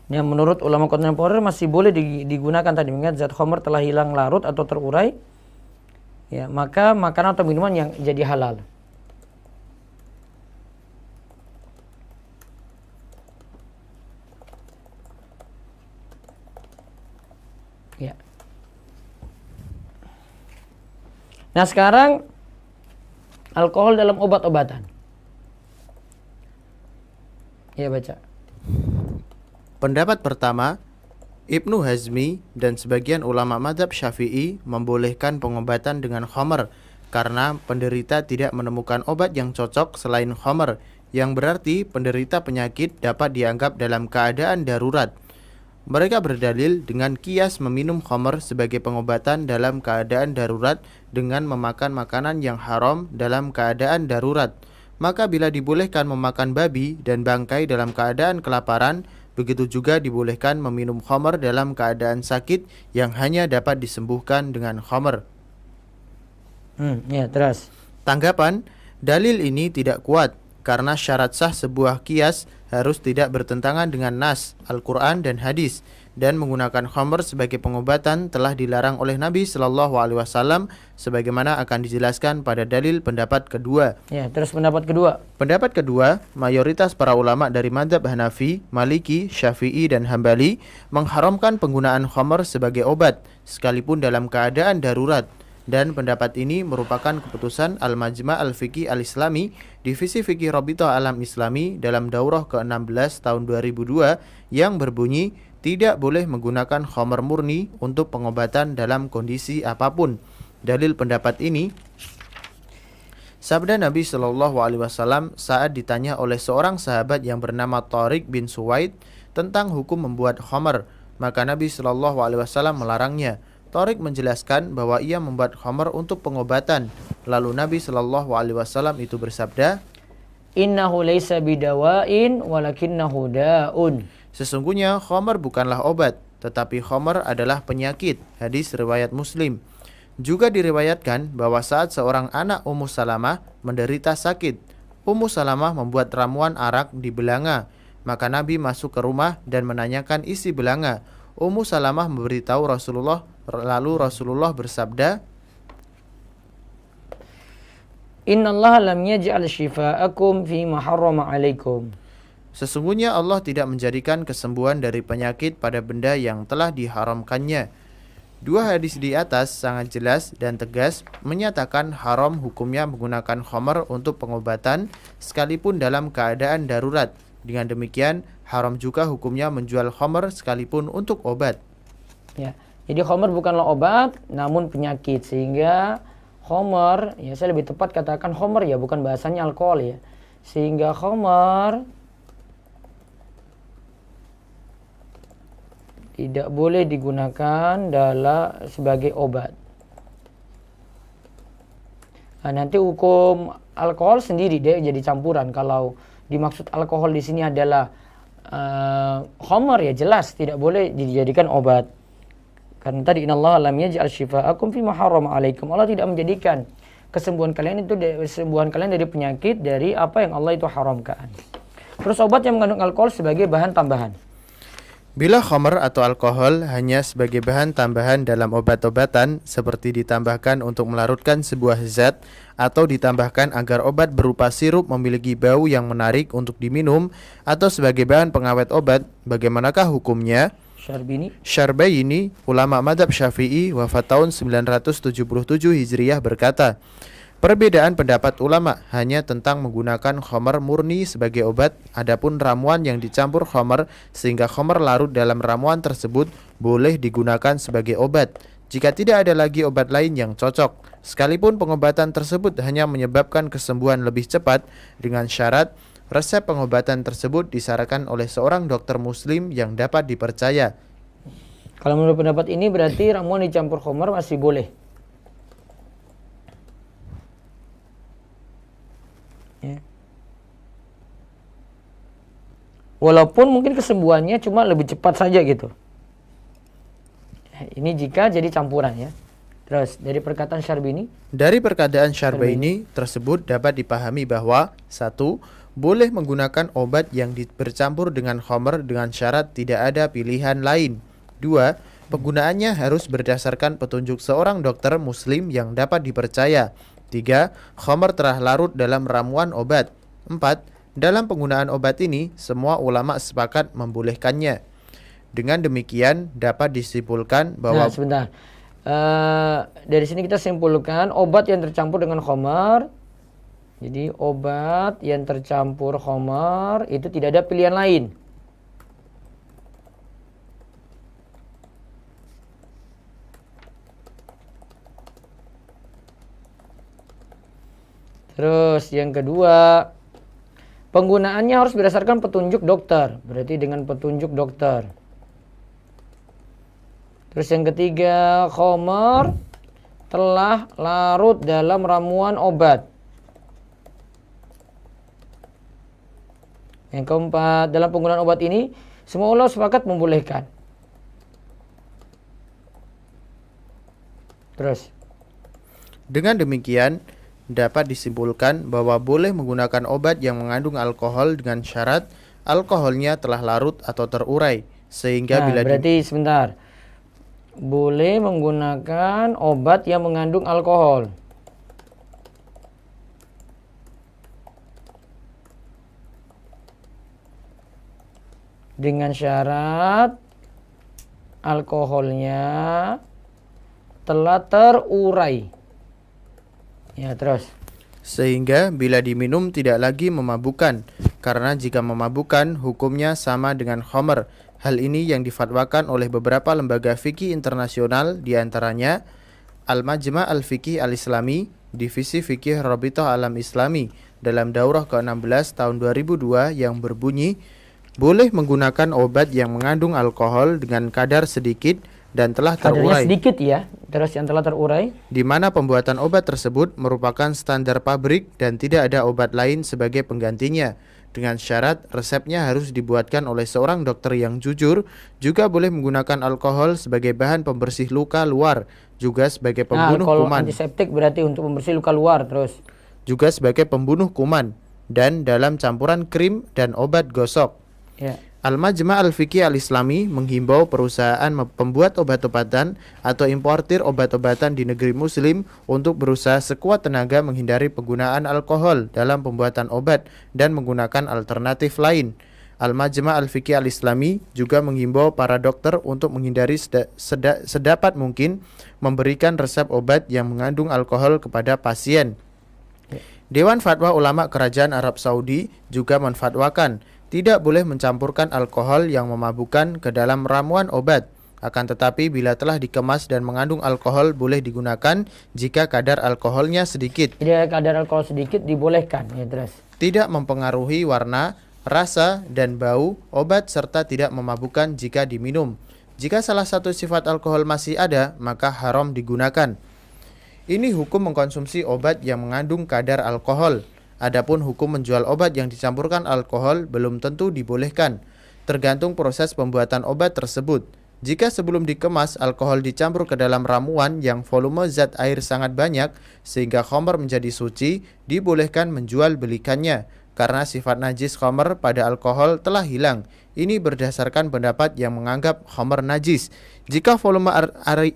menurut ulama kontemporer masih boleh digunakan tadi, mengingat zat khamar telah hilang larut atau terurai, ya, maka makanan atau minuman yang jadi halal. Ya. Nah, sekarang alkohol dalam obat-obatan. Ya, baca. Pendapat pertama, Ibnu Hazmi dan sebagian ulama mazhab Syafi'i membolehkan pengobatan dengan khamar karena penderita tidak menemukan obat yang cocok selain khamar, yang berarti penderita penyakit dapat dianggap dalam keadaan darurat. Mereka berdalil dengan kias meminum khamar sebagai pengobatan dalam keadaan darurat dengan memakan makanan yang haram dalam keadaan darurat. Maka bila dibolehkan memakan babi dan bangkai dalam keadaan kelaparan, begitu juga dibolehkan meminum khamar dalam keadaan sakit yang hanya dapat disembuhkan dengan khamar. Ya, terus. Tanggapan, dalil ini tidak kuat karena syarat sah sebuah kias harus tidak bertentangan dengan nas, Al-Quran dan hadis, dan menggunakan khamr sebagai pengobatan telah dilarang oleh Nabi SAW sebagaimana akan dijelaskan pada dalil pendapat kedua. Ya, terus pendapat kedua. Pendapat kedua, mayoritas para ulama dari mazhab Hanafi, Maliki, Syafi'i dan Hambali mengharamkan penggunaan khamr sebagai obat sekalipun dalam keadaan darurat. Dan pendapat ini merupakan keputusan Al-Majma' Al-Fiqih Al-Islami, Divisi Fikih Rabithah Alam Islami dalam daurah ke-16 tahun 2002 yang berbunyi tidak boleh menggunakan khamr murni untuk pengobatan dalam kondisi apapun. Dalil pendapat ini, sabda Nabi SAW saat ditanya oleh seorang sahabat yang bernama Tariq bin Suwaid tentang hukum membuat khamr, maka Nabi SAW melarangnya. Tariq menjelaskan bahwa ia membuat khamr untuk pengobatan. Lalu Nabi SAW itu bersabda, Innahu laysa bidawain walakinnahu da'un. sesungguhnya khamr bukanlah obat, tetapi khamr adalah penyakit. Hadis riwayat Muslim. Juga diriwayatkan bahwa saat seorang anak Ummu Salamah menderita sakit, Ummu Salamah membuat ramuan arak di belanga. Maka Nabi masuk ke rumah dan menanyakan isi belanga. Ummu Salamah memberitahu Rasulullah, lalu Rasulullah bersabda, Innallaha lam yaj'al shifa'akum fi ma harrama 'alaikum. sesungguhnya Allah tidak menjadikan kesembuhan dari penyakit pada benda yang telah diharamkannya. Dua hadis di atas sangat jelas dan tegas menyatakan haram hukumnya menggunakan khamr untuk pengobatan sekalipun dalam keadaan darurat. Dengan demikian, haram juga hukumnya menjual khamr sekalipun untuk obat. Ya. Jadi khamr bukanlah obat namun penyakit, sehingga khamr, ya saya lebih tepat katakan khamr ya, bukan bahasanya alkohol ya. Sehingga khamr tidak boleh digunakan sebagai obat. Nah, nanti hukum alkohol sendiri dia jadi campuran. Kalau dimaksud alkohol di sini adalah khamr, ya jelas tidak boleh dijadikan obat. Karena tadi innallaha lam yaj'al shifa'akum fi ma harrama 'alaikum. Allah tidak menjadikan kesembuhan kalian dari penyakit dari apa yang Allah itu haramkan. Terus obat yang mengandung alkohol sebagai bahan tambahan. Bila khamr atau alkohol hanya sebagai bahan tambahan dalam obat-obatan seperti ditambahkan untuk melarutkan sebuah zat atau ditambahkan agar obat berupa sirup memiliki bau yang menarik untuk diminum atau sebagai bahan pengawet obat, bagaimanakah hukumnya? Syarbini. Syarbaini, ulama madhab Syafi'i wafat tahun 977 Hijriah berkata, perbedaan pendapat ulama hanya tentang menggunakan khamar murni sebagai obat, adapun ramuan yang dicampur khamar sehingga khamar larut dalam ramuan tersebut boleh digunakan sebagai obat jika tidak ada lagi obat lain yang cocok, sekalipun pengobatan tersebut hanya menyebabkan kesembuhan lebih cepat dengan syarat resep pengobatan tersebut disarankan oleh seorang dokter muslim yang dapat dipercaya. Kalau menurut pendapat ini berarti ramuan dicampur khamar masih boleh. Ya. Walaupun mungkin kesembuhannya cuma lebih cepat saja gitu. Ini jika jadi campuran ya. Terus dari perkataan Syarbini. Dari perkataan Syarbaini tersebut dapat dipahami bahwa 1. Boleh menggunakan obat yang bercampur dengan khamr dengan syarat tidak ada pilihan lain. 2. Penggunaannya harus berdasarkan petunjuk seorang dokter muslim yang dapat dipercaya. 3. Khamr telah larut dalam ramuan obat. 4. Dalam penggunaan obat ini, semua ulama sepakat membolehkannya. Dengan demikian, dapat disimpulkan bahwa... Nah, sebentar. Dari sini kita simpulkan obat yang tercampur dengan khamr. Jadi, obat yang tercampur khamr itu tidak ada pilihan lain. Terus yang kedua, penggunaannya harus berdasarkan petunjuk dokter. Berarti dengan petunjuk dokter. Terus yang ketiga, khamr telah larut dalam ramuan obat. Yang keempat, dalam penggunaan obat ini semua ulama sepakat membolehkan. Terus Dengan demikian, dapat disimpulkan bahwa boleh menggunakan obat yang mengandung alkohol dengan syarat alkoholnya telah larut atau terurai. Sehingga bila berarti sebentar. Boleh menggunakan obat yang mengandung alkohol. Dengan syarat alkoholnya telah terurai. Ya, terus. Sehingga bila diminum tidak lagi memabukkan, karena jika memabukkan hukumnya sama dengan khamr. Hal ini yang difatwakan oleh beberapa lembaga fikih internasional, diantaranya Al-Majma' Al-Fiqih Al-Islami, Divisi Fikih Rabithah Alam Islami, dalam daurah ke-16 tahun 2002 yang berbunyi, boleh menggunakan obat yang mengandung alkohol dengan kadar sedikit dan telah terurai. Kadarnya sedikit ya, terus yang telah terurai. Di mana pembuatan obat tersebut merupakan standar pabrik dan tidak ada obat lain sebagai penggantinya. Dengan syarat resepnya harus dibuatkan oleh seorang dokter yang jujur. Juga boleh menggunakan alkohol sebagai bahan pembersih luka luar, juga sebagai pembunuh kuman. Antiseptik berarti untuk pembersih luka luar, terus. Juga sebagai pembunuh kuman dan dalam campuran krim dan obat gosok. Ya. Al-Majma' Al-Fiqih Al-Islami menghimbau perusahaan pembuat obat-obatan atau importir obat-obatan di negeri muslim untuk berusaha sekuat tenaga menghindari penggunaan alkohol dalam pembuatan obat dan menggunakan alternatif lain. Al-Majma' Al-Fiqih Al-Islami juga menghimbau para dokter untuk menghindari sedapat mungkin memberikan resep obat yang mengandung alkohol kepada pasien. Dewan Fatwa Ulama Kerajaan Arab Saudi juga menfatwakan tidak boleh mencampurkan alkohol yang memabukkan ke dalam ramuan obat. Akan tetapi bila telah dikemas dan mengandung alkohol boleh digunakan jika kadar alkoholnya sedikit. Jika kadar alkohol sedikit dibolehkan, ya terus. Tidak mempengaruhi warna, rasa, dan bau obat serta tidak memabukkan jika diminum. Jika salah satu sifat alkohol masih ada, maka haram digunakan. Ini hukum mengkonsumsi obat yang mengandung kadar alkohol. Adapun hukum menjual obat yang dicampurkan alkohol belum tentu dibolehkan, tergantung proses pembuatan obat tersebut. Jika sebelum dikemas alkohol dicampur ke dalam ramuan yang volume zat air sangat banyak sehingga khamr menjadi suci, dibolehkan menjual belikannya. karena sifat najis khamr pada alkohol telah hilang. Ini berdasarkan pendapat yang menganggap khamr najis. Jika volume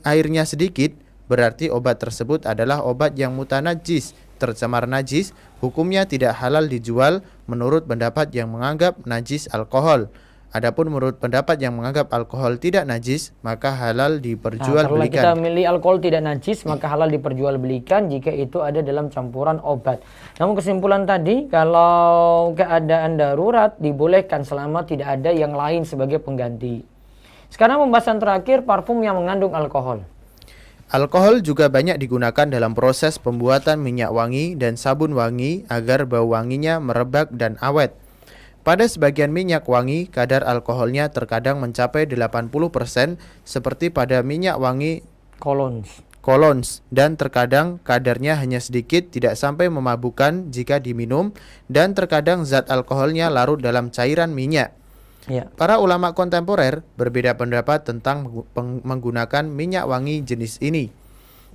airnya sedikit, berarti obat tersebut adalah obat yang mutanajis, tercemar najis, hukumnya tidak halal dijual menurut pendapat yang menganggap najis alkohol. Adapun menurut pendapat yang menganggap alkohol tidak najis, maka halal diperjualbelikan. Kalau kita milih alkohol tidak najis, maka halal diperjualbelikan jika itu ada dalam campuran obat. Namun kesimpulan tadi, kalau keadaan darurat dibolehkan selama tidak ada yang lain sebagai pengganti. Sekarang pembahasan terakhir, parfum yang mengandung alkohol. Alkohol juga banyak digunakan dalam proses pembuatan minyak wangi dan sabun wangi agar bau wanginya merebak dan awet. Pada sebagian minyak wangi, kadar alkoholnya terkadang mencapai 80% seperti pada minyak wangi Cologne, dan terkadang kadarnya hanya sedikit, tidak sampai memabukkan jika diminum, dan terkadang zat alkoholnya larut dalam cairan minyak. Ya. Para ulama kontemporer berbeda pendapat tentang menggunakan minyak wangi jenis ini.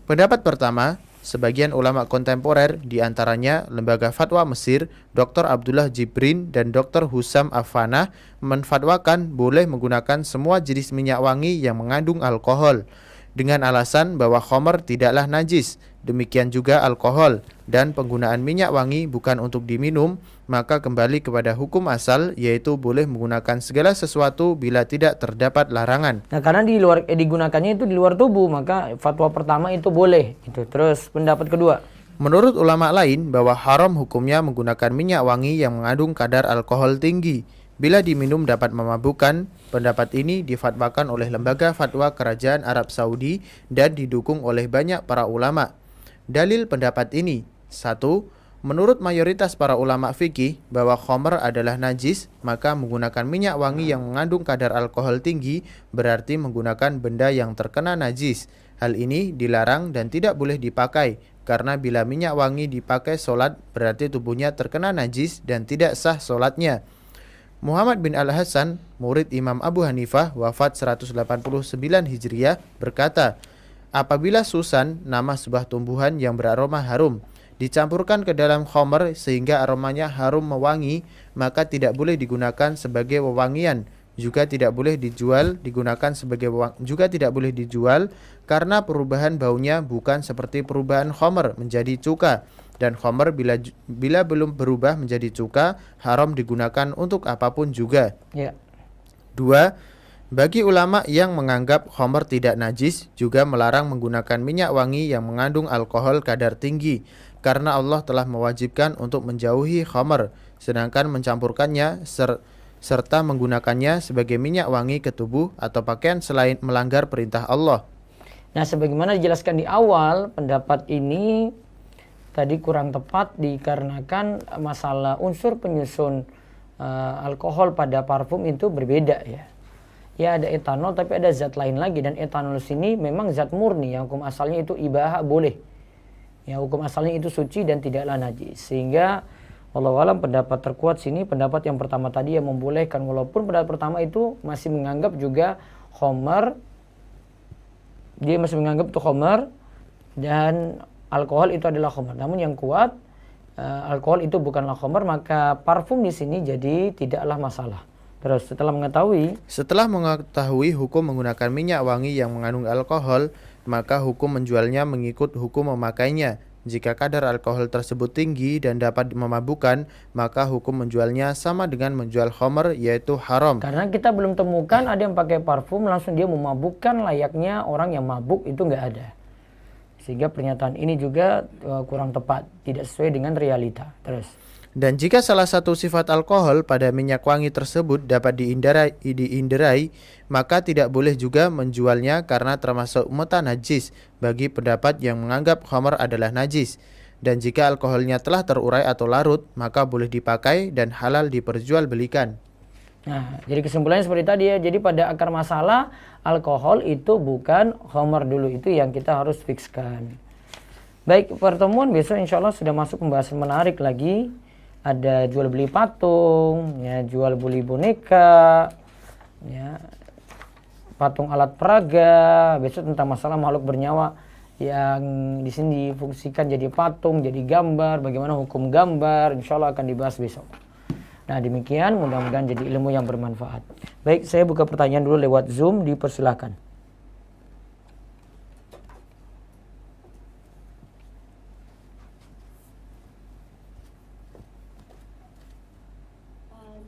Pendapat pertama, sebagian ulama kontemporer, diantaranya Lembaga Fatwa Mesir, Dr. Abdullah Jibrin, dan Dr. Husam Afana, menfatwakan boleh menggunakan semua jenis minyak wangi yang mengandung alkohol, dengan alasan bahwa khamr tidaklah najis, demikian juga alkohol, dan penggunaan minyak wangi bukan untuk diminum, maka kembali kepada hukum asal, yaitu boleh menggunakan segala sesuatu bila tidak terdapat larangan. Nah, karena digunakannya itu di luar tubuh, maka fatwa pertama itu boleh. Itu. Terus pendapat kedua. Menurut ulama lain bahwa haram hukumnya menggunakan minyak wangi yang mengandung kadar alkohol tinggi. Bila diminum dapat memabukkan. Pendapat ini difatwakan oleh Lembaga Fatwa Kerajaan Arab Saudi dan didukung oleh banyak para ulama. Dalil pendapat ini: 1. Menurut mayoritas para ulama fikih bahwa khamr adalah najis, maka menggunakan minyak wangi yang mengandung kadar alkohol tinggi berarti menggunakan benda yang terkena najis. Hal ini dilarang dan tidak boleh dipakai, karena bila minyak wangi dipakai sholat berarti tubuhnya terkena najis dan tidak sah sholatnya. Muhammad bin Al-Hasan, murid Imam Abu Hanifah, wafat 189 Hijriah, berkata, apabila susan, nama sebuah tumbuhan yang beraroma harum, dicampurkan ke dalam khamr sehingga aromanya harum mewangi, maka tidak boleh digunakan sebagai wewangian, juga tidak boleh dijual karena perubahan baunya bukan seperti perubahan khamr menjadi cuka, dan khamr bila belum berubah menjadi cuka haram digunakan untuk apapun juga. Ya. 2. Bagi ulama yang menganggap khamr tidak najis juga melarang menggunakan minyak wangi yang mengandung alkohol kadar tinggi, karena Allah telah mewajibkan untuk menjauhi khamr, sedangkan mencampurkannya serta menggunakannya sebagai minyak wangi ke tubuh atau pakaian selain melanggar perintah Allah. Nah, sebagaimana dijelaskan di awal, pendapat ini tadi kurang tepat dikarenakan masalah unsur penyusun alkohol pada parfum itu berbeda ya. Ya, ada etanol tapi ada zat lain lagi, dan etanol sini memang zat murni yang hukum asalnya itu ibaha boleh. Ya, hukum asalnya itu suci dan tidaklah najis. Sehingga wallahu alam pendapat terkuat sini pendapat yang pertama tadi yang membolehkan, walaupun pendapat pertama itu masih menganggap juga khamr, dia masih menganggap itu khamr dan alkohol itu adalah khamr. Namun yang kuat alkohol itu bukanlah khamr, maka parfum di sini jadi tidaklah masalah. Terus setelah mengetahui hukum menggunakan minyak wangi yang mengandung alkohol, maka hukum menjualnya mengikut hukum memakainya. Jika kadar alkohol tersebut tinggi dan dapat memabukkan, maka hukum menjualnya sama dengan menjual khamr, yaitu haram. Karena kita belum temukan ada yang pakai parfum langsung dia memabukkan layaknya orang yang mabuk, itu nggak ada. Sehingga pernyataan ini juga kurang tepat, tidak sesuai dengan realita. Terus. Dan jika salah satu sifat alkohol pada minyak wangi tersebut dapat diinderai, maka tidak boleh juga menjualnya karena termasuk mutanajis bagi pendapat yang menganggap khamr adalah najis. Dan jika alkoholnya telah terurai atau larut, maka boleh dipakai dan halal diperjualbelikan. Nah, jadi kesimpulannya seperti tadi ya. Jadi pada akar masalah, alkohol itu bukan khamr dulu, itu yang kita harus fikskan. Baik, pertemuan besok insya Allah sudah masuk pembahasan menarik lagi. Ada jual beli patung, ya, jual beli boneka, ya, patung alat peraga. Besok tentang masalah makhluk bernyawa yang di sini difungsikan jadi patung, jadi gambar, bagaimana hukum gambar, insya Allah akan dibahas besok. Nah demikian, mudah-mudahan jadi ilmu yang bermanfaat. Baik, saya buka pertanyaan dulu lewat Zoom, dipersilahkan.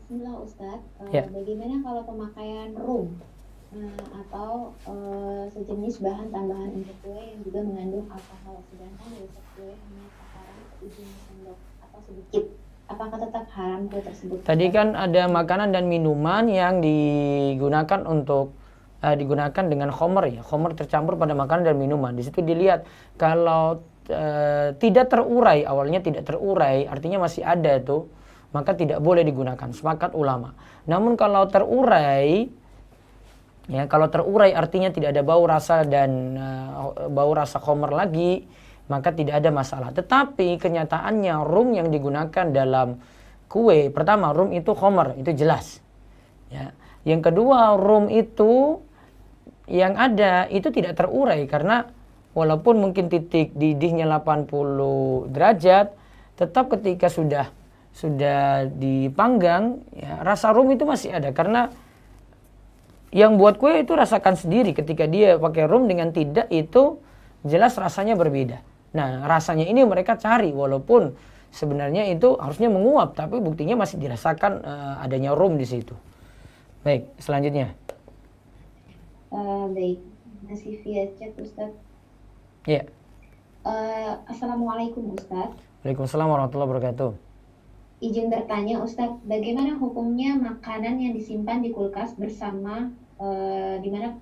Bismillah Ustadz, Ya. bagaimana kalau pemakaian rum atau sejenis bahan tambahan untuk kue yang juga mengandung alkohol, sedangkan resep kue hanya takaran ujung sendok atau sedikit, apakah tetap haram kue tersebut? Tadi kan ada makanan dan minuman yang digunakan untuk digunakan dengan khomer ya, khomer tercampur pada makanan dan minuman. Di situ dilihat kalau tidak terurai, awalnya tidak terurai, artinya masih ada tuh, maka tidak boleh digunakan, sepakat ulama. Namun kalau terurai, ya kalau terurai artinya tidak ada bau rasa dan bau rasa khomer lagi, maka tidak ada masalah. Tetapi kenyataannya rum yang digunakan dalam kue, pertama rum itu khomer, itu jelas. Ya. Yang kedua rum itu yang ada itu tidak terurai karena walaupun mungkin titik didihnya 80 derajat, tetap ketika sudah dipanggang, ya, rasa rum itu masih ada karena yang buat kue itu rasakan sendiri ketika dia pakai rum dengan tidak itu jelas rasanya berbeda. Nah rasanya ini mereka cari walaupun sebenarnya itu harusnya menguap tapi buktinya masih dirasakan adanya rum di situ. Baik, selanjutnya. Baik, masih via chat Ustadz. Ya. Assalamualaikum Ustadz. Waalaikumsalam warahmatullahi wabarakatuh. Izin bertanya Ustadz, bagaimana hukumnya makanan yang disimpan di kulkas bersama di mana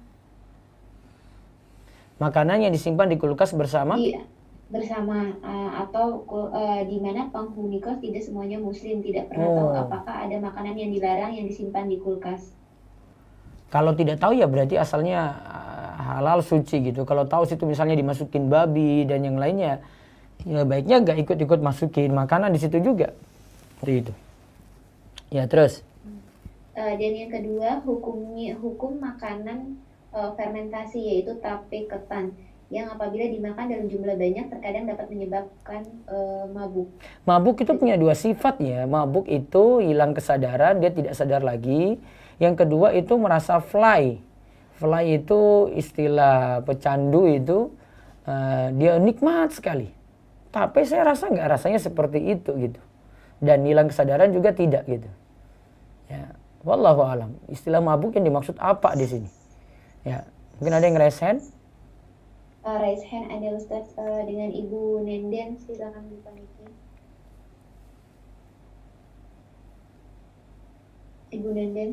Makanan yang disimpan di kulkas bersama? Atau di mana penghuni kos tidak semuanya muslim, tidak pernah tahu apakah ada makanan yang dilarang yang disimpan di kulkas. Kalau tidak tahu ya berarti asalnya halal suci gitu. Kalau tahu situ misalnya dimasukin babi dan yang lainnya, ya baiknya nggak ikut-ikut masukin makanan di situ juga. Seperti itu. Ya terus. Dan yang kedua hukum makanan fermentasi yaitu tape ketan yang apabila dimakan dalam jumlah banyak terkadang dapat menyebabkan mabuk. Mabuk itu punya dua sifat ya. Mabuk itu hilang kesadaran, dia tidak sadar lagi. Yang kedua itu merasa fly. Fly itu istilah pecandu itu dia nikmat sekali. Tapi saya rasa nggak rasanya seperti itu gitu. Dan hilang kesadaran juga tidak gitu. Ya, wallahu alam. Istilah mabuk yang dimaksud apa di sini? Ya, mungkin ada yang raise hand? Raise hand ada Ustadz dengan Ibu Nenden, silakan buka mic-nya. Ibu Nenden.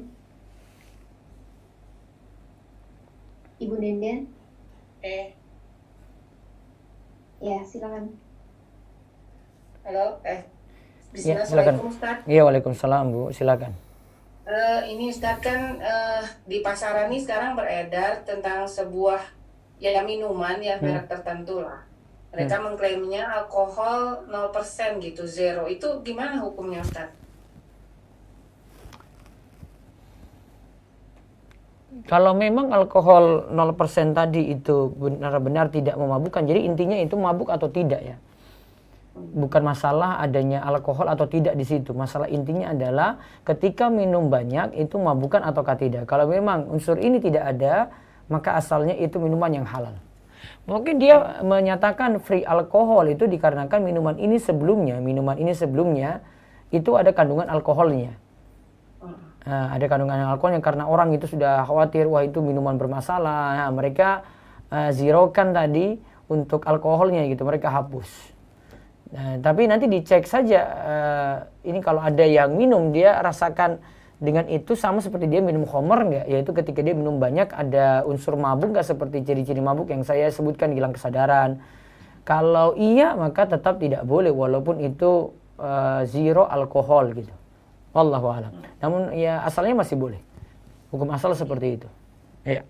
Ibu Nenden. Ya, silakan. Halo, Ya, silakan. Ustadz. Iya, waalaikumsalam Bu, silakan. Ini Ustadz kan di pasaran ini sekarang beredar tentang sebuah ya minuman ya merek tertentu lah. Mereka mengklaimnya alkohol 0% gitu, zero. Itu gimana hukumnya Ustadz? Kalau memang alkohol 0% tadi itu benar-benar tidak memabukkan, jadi intinya itu mabuk atau tidak ya. Bukan masalah adanya alkohol atau tidak di situ. Masalah intinya adalah ketika minum banyak itu mabukan ataukah tidak. Kalau memang unsur ini tidak ada, maka asalnya itu minuman yang halal. Mungkin dia menyatakan free alkohol itu dikarenakan minuman ini sebelumnya itu ada kandungan alkoholnya. Nah, ada kandungan alkoholnya karena orang itu sudah khawatir wah itu minuman bermasalah. Nah, mereka zerokan tadi untuk alkoholnya gitu, mereka hapus. Nah, tapi nanti dicek saja ini kalau ada yang minum dia rasakan dengan itu sama seperti dia minum khamar enggak, yaitu ketika dia minum banyak ada unsur mabuk enggak seperti ciri-ciri mabuk yang saya sebutkan, hilang kesadaran. Kalau iya maka tetap tidak boleh walaupun itu zero alkohol gitu. Wallahu a'lam. Namun ya asalnya masih boleh. Hukum asal seperti itu. Iya.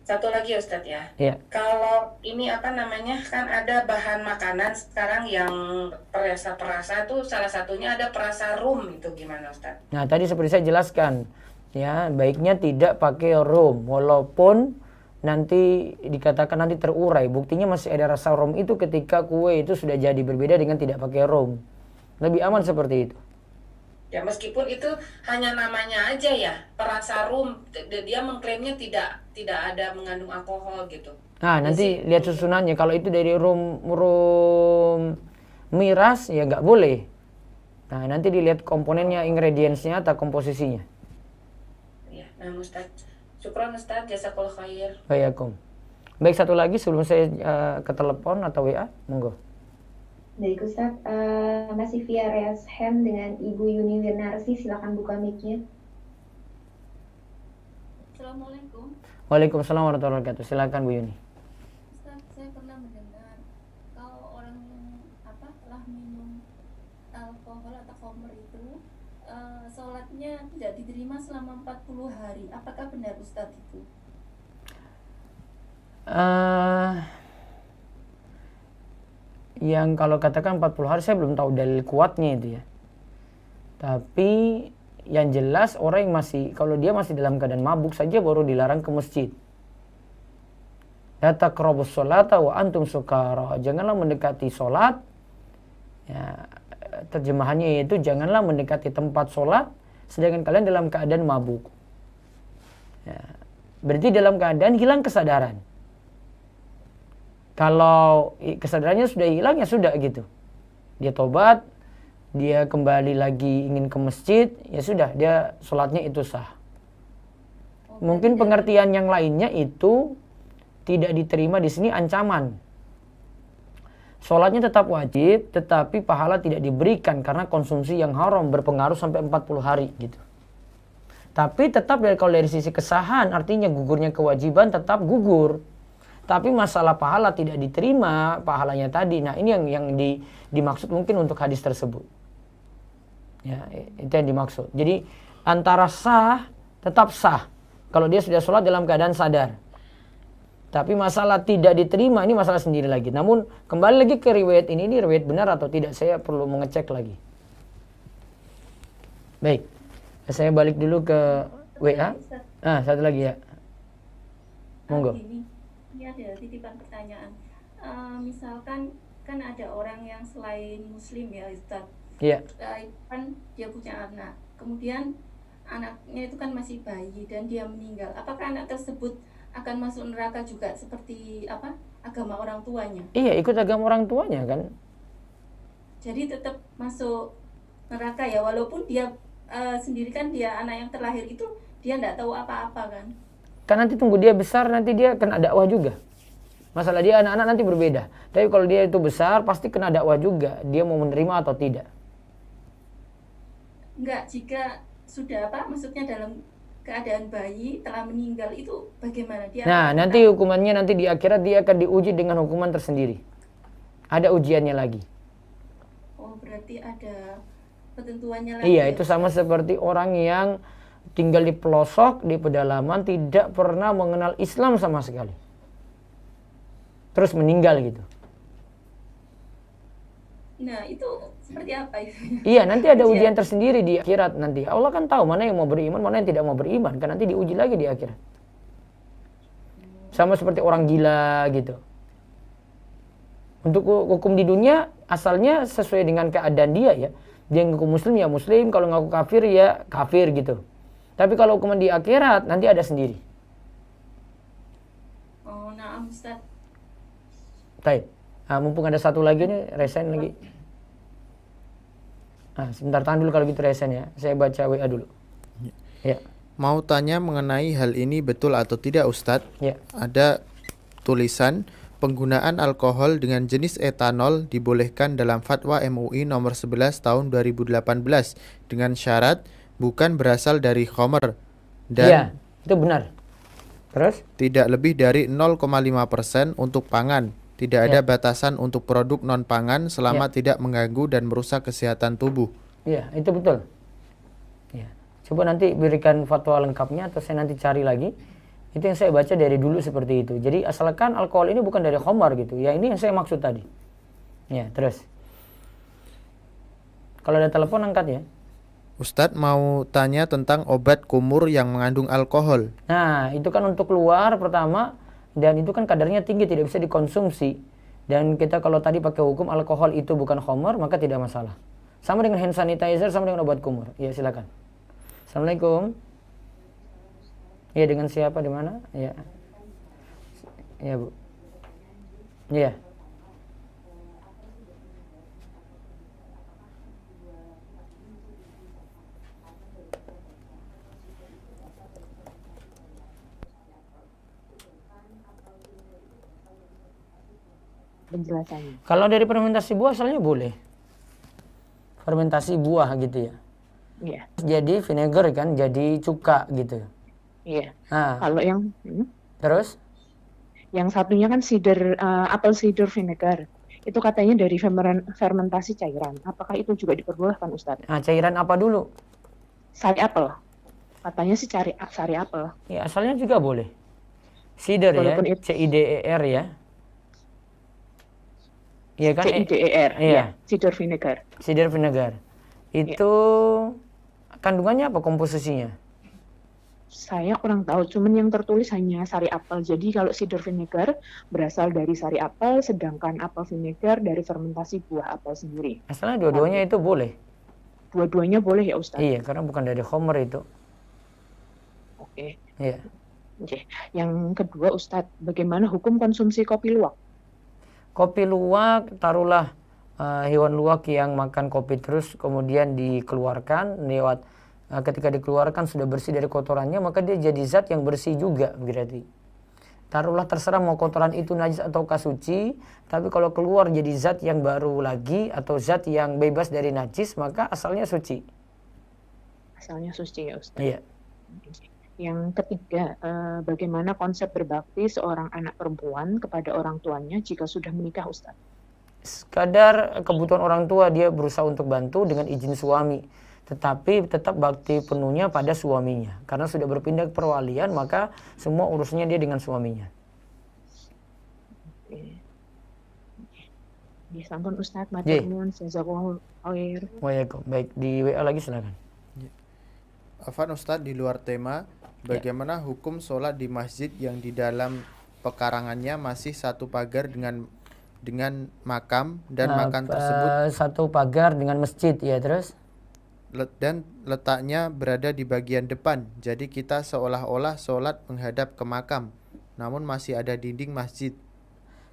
Satu lagi Ustadz ya. Iya. Kalau ini apa namanya kan ada bahan makanan sekarang yang perasa tuh salah satunya ada perasa rum itu gimana Ustadz? Nah tadi seperti saya jelaskan ya baiknya tidak pakai rum walaupun nanti dikatakan nanti terurai. Buktinya masih ada rasa rum itu ketika kue itu sudah jadi, berbeda dengan tidak pakai rum. Lebih aman seperti itu. Ya meskipun itu hanya namanya aja ya, perasa rum, dia mengklaimnya tidak ada mengandung alkohol gitu. Nah, nanti lihat susunannya. Kalau itu dari rum miras ya nggak boleh. Nah, nanti dilihat komponennya, ingredientsnya atau komposisinya. Ya, nah Ustaz. Syukran Ustaz, jazakallahu khair. Bayakum. Baik, satu lagi sebelum saya ke telepon atau WA, monggo. Baik Ustaz, masih via raise hand dengan Ibu Yuni Wirnarsi, silakan buka mic-nya. Assalamualaikum. Waalaikumsalam warahmatullahi wabarakatuh. Silakan Bu Yuni. Ustaz, saya pernah mendengar kalau orang yang telah minum alkohol atau khamr itu sholatnya tidak diterima selama 40 hari. Apakah benar Ustaz itu? Yang kalau katakan 40 hari saya belum tahu dalil kuatnya itu ya. Tapi yang jelas orang yang masih, kalau dia masih dalam keadaan mabuk saja baru dilarang ke masjid. La taqrabus sholata wa antum sukara. Janganlah mendekati sholat. Ya, terjemahannya yaitu janganlah mendekati tempat sholat sedangkan kalian dalam keadaan mabuk. Ya, berarti dalam keadaan hilang kesadaran. Kalau kesadarannya sudah hilang ya sudah gitu. Dia tobat, dia kembali lagi ingin ke masjid, ya sudah dia sholatnya itu sah. Mungkin pengertian yang lainnya itu tidak diterima di sini ancaman. Sholatnya tetap wajib, tetapi pahala tidak diberikan karena konsumsi yang haram berpengaruh sampai 40 hari gitu. Tapi tetap kalau dari sisi kesahan, artinya gugurnya kewajiban tetap gugur. Tapi masalah pahala tidak diterima pahalanya tadi. Nah ini yang dimaksud mungkin untuk hadis tersebut. Ya, itu yang dimaksud. Jadi antara sah, tetap sah. Kalau dia sudah sholat dalam keadaan sadar. Tapi masalah tidak diterima ini masalah sendiri lagi. Namun kembali lagi ke riwayat ini riwayat benar atau tidak, saya perlu mengecek lagi. Baik, saya balik dulu ke WA. Satu lagi ya. Monggo. Ini ada titipan pertanyaan. Misalkan kan ada orang yang selain muslim ya Ustaz. Iya. Kan dia punya anak. Kemudian anaknya itu kan masih bayi dan dia meninggal. Apakah anak tersebut akan masuk neraka juga seperti agama orang tuanya? Iya, ikut agama orang tuanya kan. Jadi tetap masuk neraka ya, walaupun dia sendiri kan dia anak yang terlahir itu dia tidak tahu apa-apa kan. Kan nanti tunggu dia besar, nanti dia kena dakwah juga. Masalah dia anak-anak nanti berbeda. Tapi kalau dia itu besar, pasti kena dakwah juga. Dia mau menerima atau tidak. Enggak, jika sudah maksudnya dalam keadaan bayi telah meninggal itu bagaimana? Dia nanti hukumannya nanti di akhirat dia akan diuji dengan hukuman tersendiri. Ada ujiannya lagi. Oh, berarti ada ketentuannya lagi. Iya, itu sama seperti orang yang tinggal di pelosok, di pedalaman, tidak pernah mengenal Islam sama sekali. Terus meninggal gitu. Nah, itu seperti apa itu? Iya, nanti ada ujian tersendiri di akhirat nanti. Allah kan tahu mana yang mau beriman, mana yang tidak mau beriman. Kan nanti diuji lagi di akhirat. Sama seperti orang gila gitu. Untuk hukum di dunia, asalnya sesuai dengan keadaan dia ya. Dia ngaku muslim ya muslim, kalau ngaku kafir ya kafir gitu. Tapi kalau hukuman di akhirat nanti ada sendiri. Oh, nah Ustaz. Baik. Mumpung ada satu lagi nih, resen lagi. Sebentar, tahan dulu kalau gitu resen ya. Saya baca WA dulu. Ya. Mau tanya mengenai hal ini betul atau tidak Ustadz? Ya. Ada tulisan penggunaan alkohol dengan jenis etanol dibolehkan dalam fatwa MUI nomor 11 tahun 2018 dengan syarat bukan berasal dari khamr dan ya, itu benar. Terus? Tidak lebih dari 0,5% untuk pangan. Tidak ada batasan untuk produk non-pangan selama tidak mengganggu dan merusak kesehatan tubuh. Iya, itu betul. Ya. Coba nanti berikan fatwa lengkapnya atau saya nanti cari lagi. Itu yang saya baca dari dulu seperti itu. Jadi asalkan alkohol ini bukan dari khamar gitu. Ya ini yang saya maksud tadi. Ya, terus. Kalau ada telepon angkat ya. Ustadz mau tanya tentang obat kumur yang mengandung alkohol. Nah, itu kan untuk keluar pertama dan itu kan kadarnya tinggi, tidak bisa dikonsumsi. Dan kita kalau tadi pakai hukum alkohol itu bukan khamar, maka tidak masalah. Sama dengan hand sanitizer, sama dengan obat kumur. Ya, silakan. Assalamualaikum. Ya, dengan siapa, di mana? Ya. Ya, Bu. Ya. Penjelasannya. Kalau dari fermentasi buah asalnya boleh. Fermentasi buah gitu ya. Iya. Jadi vinegar kan, jadi cuka gitu. Iya. Nah, Kalau yang terus? yang satunya kan apple cider vinegar. Itu katanya dari fermentasi cairan. Apakah itu juga diperbolehkan, Ustadz? Nah, cairan apa dulu? Sari apel. Katanya sih sari apel. Ya, asalnya juga boleh. Cider Walaupun ya, CIDER ya. Iya kan? CIDER. Iya. Ya, cider vinegar. Cider vinegar. Itu kandungannya apa, komposisinya? Saya kurang tahu, cuman yang tertulis hanya sari apel. Jadi kalau cider vinegar berasal dari sari apel, sedangkan apel vinegar dari fermentasi buah apel sendiri. Asalnya dua-duanya itu boleh. Dua-duanya boleh ya, Ustaz? Iya, karena bukan dari khamar itu. Oke. Iya. Oke. Yang kedua, Ustadz, bagaimana hukum konsumsi kopi luwak? Kopi luwak, taruhlah hewan luwak yang makan kopi terus kemudian dikeluarkan lewat ketika dikeluarkan sudah bersih dari kotorannya, maka dia jadi zat yang bersih juga berarti. Taruhlah terserah mau kotoran itu najis atau suci, tapi kalau keluar jadi zat yang baru lagi atau zat yang bebas dari najis, maka asalnya suci. Asalnya suci ya, Ustaz. Iya. Yang ketiga, bagaimana konsep berbakti seorang anak perempuan kepada orang tuanya jika sudah menikah, Ustaz? Sekadar kebutuhan orang tua dia berusaha untuk bantu dengan izin suami, tetapi tetap bakti penuhnya pada suaminya. Karena sudah berpindah ke perwalian, maka semua urusannya dia dengan suaminya. Ya, sampun Ustaz, matur nuwun, jazakallahu khair. Waalaikumsalam. Baik, di WA lagi silakan. Afan Ustadz, di luar tema, bagaimana hukum sholat di masjid yang di dalam pekarangannya masih satu pagar dengan makam dan makam tersebut satu pagar dengan masjid ya, terus dan letaknya berada di bagian depan, jadi kita seolah-olah sholat menghadap ke makam, namun masih ada dinding masjid.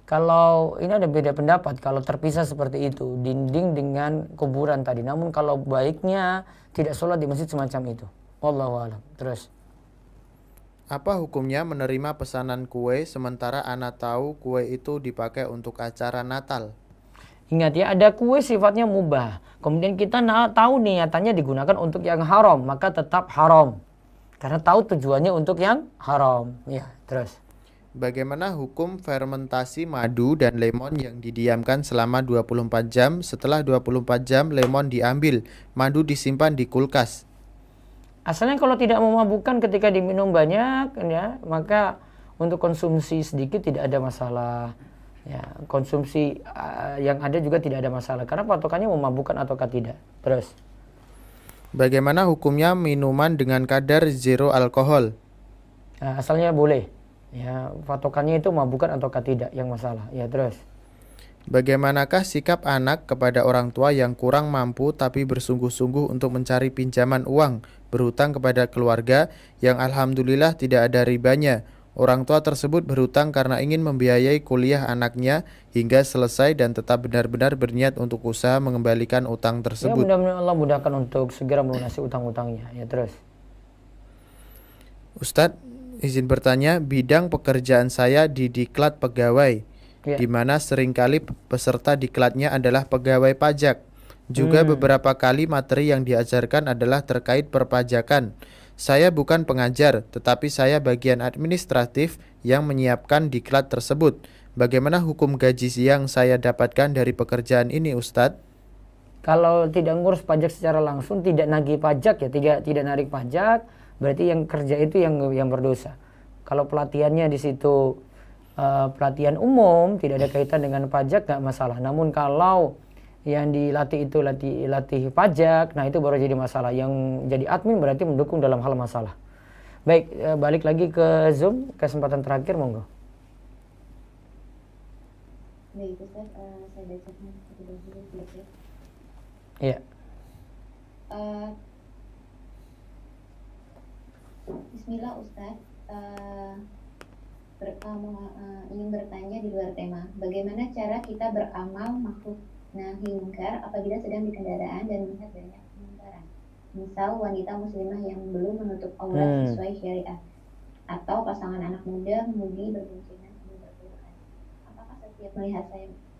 Kalau ini ada beda pendapat kalau terpisah seperti itu, dinding dengan kuburan tadi. Namun kalau baiknya tidak sholat di masjid semacam itu. Wallahu a'lam. Terus, apa hukumnya menerima pesanan kue sementara anak tahu kue itu dipakai untuk acara Natal? ingat ya, ada kue sifatnya mubah. Kemudian kita tahu niatannya digunakan untuk yang haram, maka tetap haram. Karena tahu tujuannya untuk yang haram. Ya, terus. Bagaimana hukum fermentasi madu dan lemon yang didiamkan selama 24 jam? Setelah 24 jam lemon diambil, madu disimpan di kulkas. Asalnya kalau tidak memabukkan ketika diminum banyak ya, maka untuk konsumsi sedikit tidak ada masalah. Ya, konsumsi yang ada juga tidak ada masalah karena patokannya memabukkan ataukah tidak. Terus. Bagaimana hukumnya minuman dengan kadar zero alkohol? Nah, asalnya boleh. Ya, patokannya itu memabukkan ataukah tidak yang masalah. Ya, terus. Bagaimanakah sikap anak kepada orang tua yang kurang mampu tapi bersungguh-sungguh untuk mencari pinjaman uang, berhutang kepada keluarga yang alhamdulillah tidak ada ribanya? Orang tua tersebut berhutang karena ingin membiayai kuliah anaknya hingga selesai dan tetap benar-benar berniat untuk usaha mengembalikan utang tersebut. Ya, mudah-mudahan Allah mudahkan untuk segera melunasi utang-utangnya. Ya, terus. Ustadz, izin bertanya, bidang pekerjaan saya di diklat pegawai, di mana seringkali peserta diklatnya adalah pegawai pajak. Juga beberapa kali materi yang diajarkan adalah terkait perpajakan. Saya bukan pengajar, tetapi saya bagian administratif yang menyiapkan diklat tersebut. Bagaimana hukum gaji yang saya dapatkan dari pekerjaan ini, Ustadz? Kalau tidak ngurus pajak secara langsung, tidak nagih pajak ya, tidak narik pajak, berarti yang kerja itu yang berdosa. Kalau pelatihannya di situ pelatihan umum, tidak ada kaitan dengan pajak, nggak masalah. Namun kalau yang dilatih itu latih pajak, nah itu baru jadi masalah. Yang jadi admin berarti mendukung dalam hal masalah. Baik, balik lagi ke Zoom, kesempatan terakhir, monggo. Baik Ustaz, saya bacakan terlebih dahulu ya. Iya. Bismillah Ustaz, ingin bertanya di luar tema. Bagaimana cara kita beramal makhluk nahi mungkar apabila sedang di kendaraan dan melihat banyak kemungkaran? Misal wanita muslimah yang belum menutup aurat sesuai syariat, atau pasangan anak muda mengemudi berboncengan sambil berpelukan.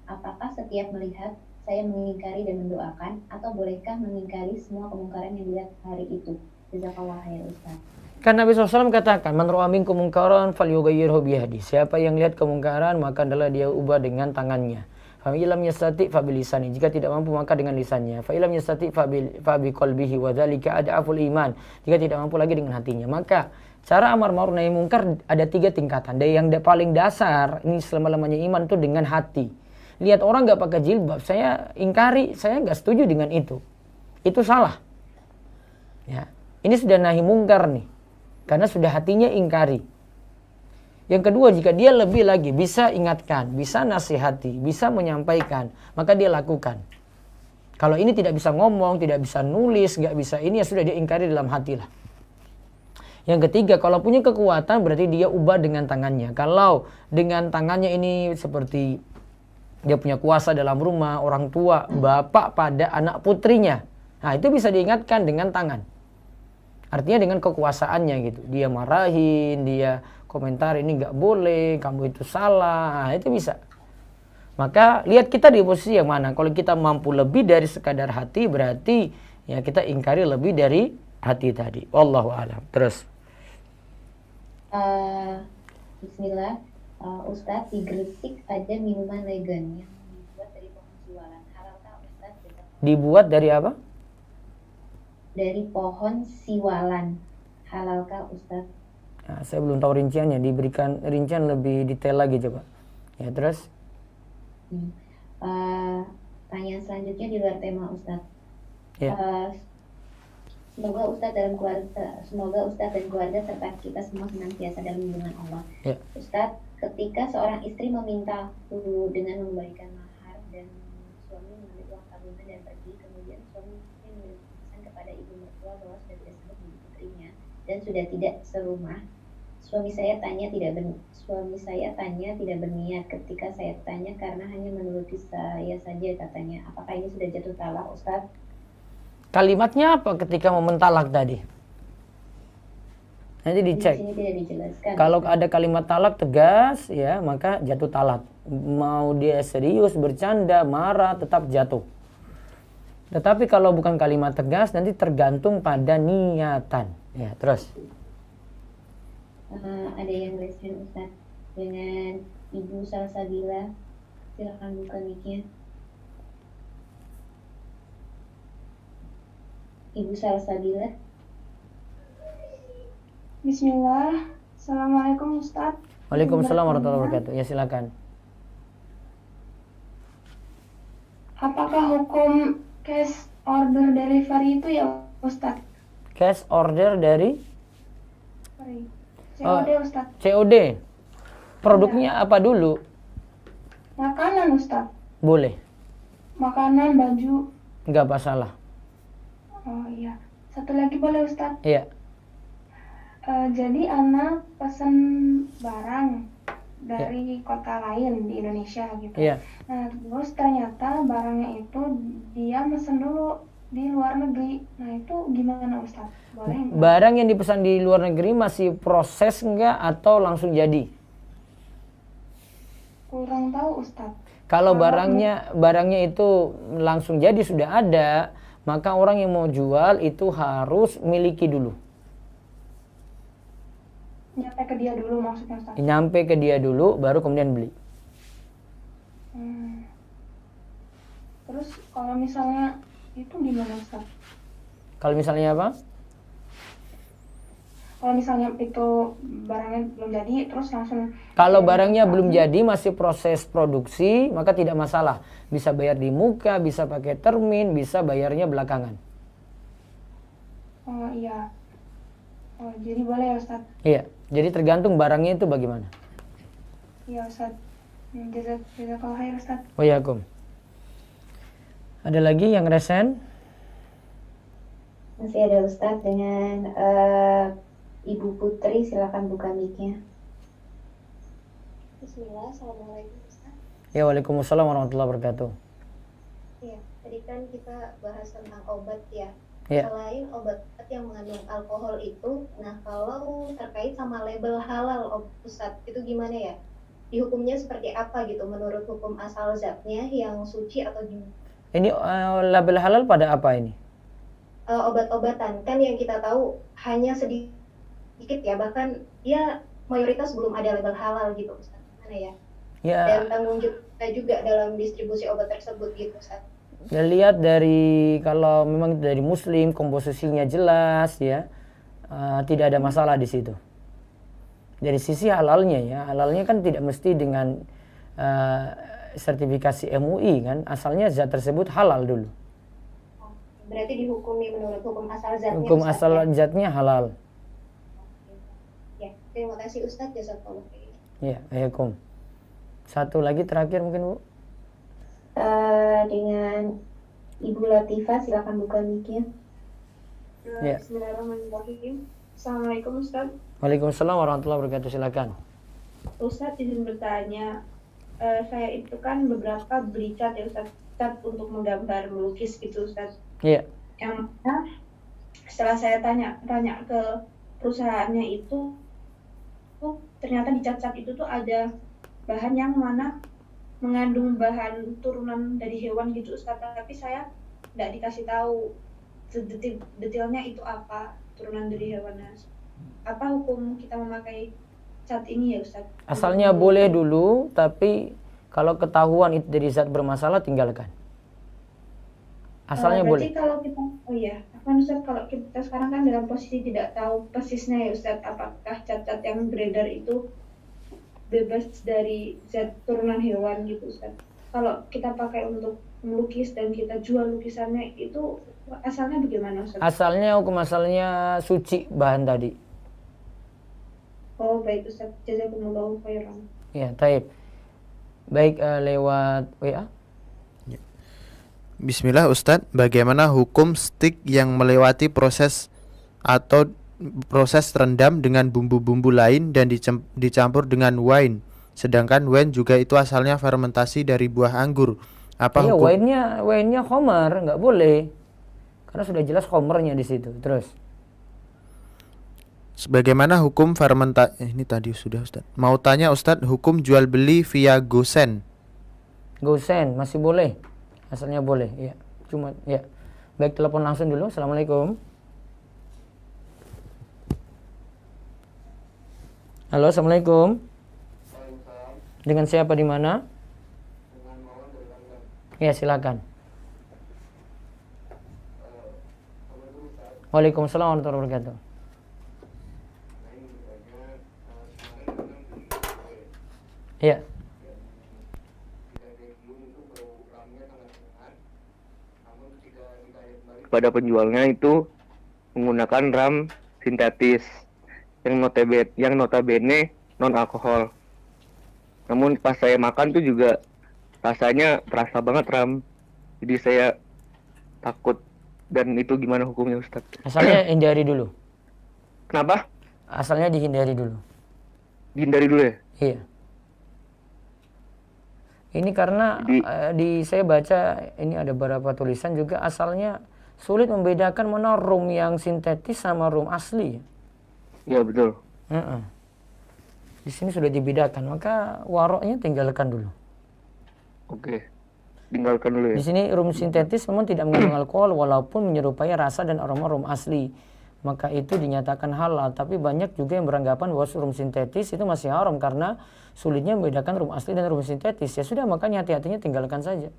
Apakah setiap melihat saya mengingkari dan mendoakan, atau bolehkah mengingkari semua kemungkaran yang dilihat hari itu? Jazakallah khair Ustaz. Kan Nabi SAW katakan, man ra'a minkum munkaran falyughayyirhu biyadihi. Siapa yang lihat kemungkaran maka adalah dia ubah dengan tangannya. Fa illam yastati' fa bilisani. Jika tidak mampu maka dengan lisannya. Fa illam yastati' fa bi qalbihi wa dzalika ad'aful iman. Jika tidak mampu lagi dengan hatinya. Maka cara amar ma'ruf nahi munkar ada 3 tingkatan. Dan yang paling dasar ini selama-lamanya iman itu dengan hati. Lihat orang enggak pakai jilbab, saya ingkari, saya enggak setuju dengan itu. Itu salah. Ya. Ini sudah nahi munkar nih. Karena sudah hatinya ingkari. Yang kedua, jika dia lebih lagi bisa ingatkan, bisa nasihati, bisa menyampaikan, maka dia lakukan. Kalau ini tidak bisa ngomong, tidak bisa nulis, nggak bisa ini, ya sudah dia ingkari dalam hati lah. Yang ketiga, kalau punya kekuatan berarti dia ubah dengan tangannya. Kalau dengan tangannya ini seperti dia punya kuasa dalam rumah, orang tua, bapak pada anak putrinya. Nah itu bisa diingatkan dengan tangan. Artinya dengan kekuasaannya gitu. Dia marahin, dia komentar ini nggak boleh, kamu itu salah. Nah, itu bisa. Maka lihat kita di posisi yang mana. Kalau kita mampu lebih dari sekadar hati, berarti ya kita ingkari lebih dari hati tadi. Wallahu a'lam. Terus. Bismillah. Ustadz, di Gresik ada minuman legan yang dibuat dari pohon siwalan. Halalkah Ustadz? Dibuat dari apa? Dari pohon siwalan. Halalkah Ustaz? Nah, saya belum tahu rinciannya. Diberikan rincian lebih detail lagi coba. Ya terus? Pertanyaan selanjutnya di luar tema Ustaz. Ya. Semoga Ustaz dan keluarga serta kita semua senantiasa dalam lindungan Allah. Ya. Ustaz, ketika seorang istri meminta dulu dengan memberikan mahar dan suami mengambil uang tabungan dan pergi, kemudian suami kepada ibu mertua bahwa sudah tidak sanggup menjadi putrinya dan sudah tidak serumah. Suami saya tanya tidak berniat. Ketika saya tanya karena hanya menuruti saya saja katanya. Apakah ini sudah jatuh talak Ustaz? Kalimatnya apa ketika mau mentalak tadi? Nanti dicek. Di sini tidak dijelaskan. Kalau ada kalimat talak tegas ya maka jatuh talak. Mau dia serius, bercanda, marah tetap jatuh. Tetapi kalau bukan kalimat tegas nanti tergantung pada niatan. Ya, terus. Ada yang resmen Ustaz dengan Ibu Salsabila. Silakan buka mic-nya. Ibu Salsabila. Bismillah. Assalamualaikum Ustaz. Waalaikumsalam warahmatullahi wabarakatuh. Ya silakan. Apakah hukum cash order delivery itu ya Ustaz? Cash order dari? COD Ustaz. COD. Produknya apa dulu? Makanan Ustaz. Boleh. Makanan, baju. Enggak masalah. Oh iya. Satu lagi boleh Ustaz? Iya. Jadi anak pesan barang dari kota lain di Indonesia gitu. Iya. Nah terus ternyata barangnya itu dia mesen dulu di luar negeri. Nah itu gimana Ustaz? Boleh nggak? Barang yang dipesan di luar negeri masih proses enggak atau langsung jadi? Kurang tahu Ustaz. Kalau barangnya itu langsung jadi sudah ada, maka orang yang mau jual itu harus miliki dulu. Nyampe ke dia dulu maksudnya Ustaz? Nyampe ke dia dulu baru kemudian beli. Terus kalau misalnya itu gimana Ustaz? Kalau misalnya apa? Kalau misalnya itu barangnya belum jadi terus langsung. Kalau barangnya belum jadi masih proses produksi maka tidak masalah. Bisa bayar di muka, bisa pakai termin, bisa bayarnya belakangan. Oh iya. Oh jadi boleh ya Ustaz? Iya. Jadi tergantung barangnya itu bagaimana. Iya Ustaz. Jazakallah khair Ustaz. Waalaikum. Ada lagi yang resen? Masih ada Ustaz dengan Ibu Putri, silakan buka mic-nya. Bismillah, Assalamualaikum Ustaz. Ya, waalaikumsalam warahmatullahi wabarakatuh. Ya, tadi kan kita bahas tentang obat ya. Ya. Selain obat yang mengandung alkohol itu, nah kalau terkait sama label halal Ustaz, itu gimana ya? Dihukumnya seperti apa gitu menurut hukum asal zatnya yang suci atau gimana? Ini label halal pada apa ini? Obat-obatan kan yang kita tahu hanya sedikit ya, bahkan ya mayoritas belum ada label halal gitu Ustaz. Gimana ya? Ya. Dan tanggung jawab kita juga dalam distribusi obat tersebut gitu Ustaz. Ya, lihat dari kalau memang dari muslim komposisinya jelas ya, tidak ada masalah di situ. Dari sisi halalnya ya, halalnya kan tidak mesti dengan sertifikasi MUI kan, asalnya zat tersebut halal dulu. Berarti dihukumi menurut hukum asal zatnya. Hukum Ustaz, asal ya? zatnya halal. Ya, terima kasih Ustaz, jazakallah khair. Ya, waalaikum. Satu lagi terakhir mungkin Bu. Dengan Ibu Latifah, silakan buka mic-nya. Ya. Bismillahirrahmanirrahim. Assalamualaikum Ustaz. Waalaikumsalam warahmatullahi wabarakatuh. Silakan. Ustaz izin bertanya, saya itu kan beberapa beli cat ya Ustaz, cat untuk menggambar melukis gitu Ustaz. Iya. Yang mana setelah saya tanya ke perusahaannya itu, ternyata di cat-cat itu tuh ada bahan yang mana mengandung bahan turunan dari hewan gitu Ustaz, tapi saya nggak dikasih tahu detailnya itu apa turunan dari hewan. Apa hukum kita memakai cat ini ya Ustaz? Asalnya boleh dulu, tapi kalau ketahuan itu dari zat bermasalah tinggalkan. Asalnya boleh. Berarti kalau kita, Ustaz, kalau kita sekarang kan dalam posisi tidak tahu persisnya ya Ustaz, apakah cat-cat yang beredar itu bebas dari zat turunan hewan gitu Ustaz. Kalau kita pakai untuk melukis dan kita jual lukisannya itu asalnya bagaimana Ustaz? Asalnya hukum asalnya suci bahan tadi. Oh baik Ustaz, jazakumullahu khairan. Ya, taib. Baik, lewat WA. Bismillah Ustadz, bagaimana hukum stik yang melewati proses atau proses rendam dengan bumbu-bumbu lain dan dicampur dengan wine, sedangkan wine juga itu asalnya fermentasi dari buah anggur. Apa Iya, hukum? wine-nya khamar, nggak boleh. Karena sudah jelas khamarnya di situ. Terus. Bagaimana hukum fermentasi? Ini tadi sudah Ustadz. Mau tanya Ustadz, hukum jual beli via GoSend. GoSend masih boleh. Asalnya boleh, ya. Cuma ya. Baik, telepon langsung dulu. Assalamualaikum. Halo, assalamualaikum. Dengan siapa di mana? Ya, silakan. Waalaikumsalam warahmatullahi wabarakatuh. Ya. Pada penjualnya itu menggunakan ram sintetis yang notabene non alkohol. Namun pas saya makan tuh juga rasanya terasa banget ram. Jadi saya takut. Dan itu gimana hukumnya Ustaz? Asalnya hindari dulu. Kenapa? Asalnya dihindari dulu. Dihindari dulu ya? Iya. Ini karena saya baca ini ada beberapa tulisan juga asalnya sulit membedakan mana rum yang sintetis sama rum asli. Iya betul. Di sini sudah dibedakan, maka waroknya tinggalkan dulu. Oke, tinggalkan dulu ya. Di sini rum sintetis memang tidak mengandung alkohol walaupun menyerupai rasa dan aroma rum asli. Maka itu dinyatakan halal, tapi banyak juga yang beranggapan bahwa rum sintetis itu masih haram karena sulitnya membedakan rum asli dan rum sintetis. Ya sudah, makanya hati-hatinya tinggalkan saja.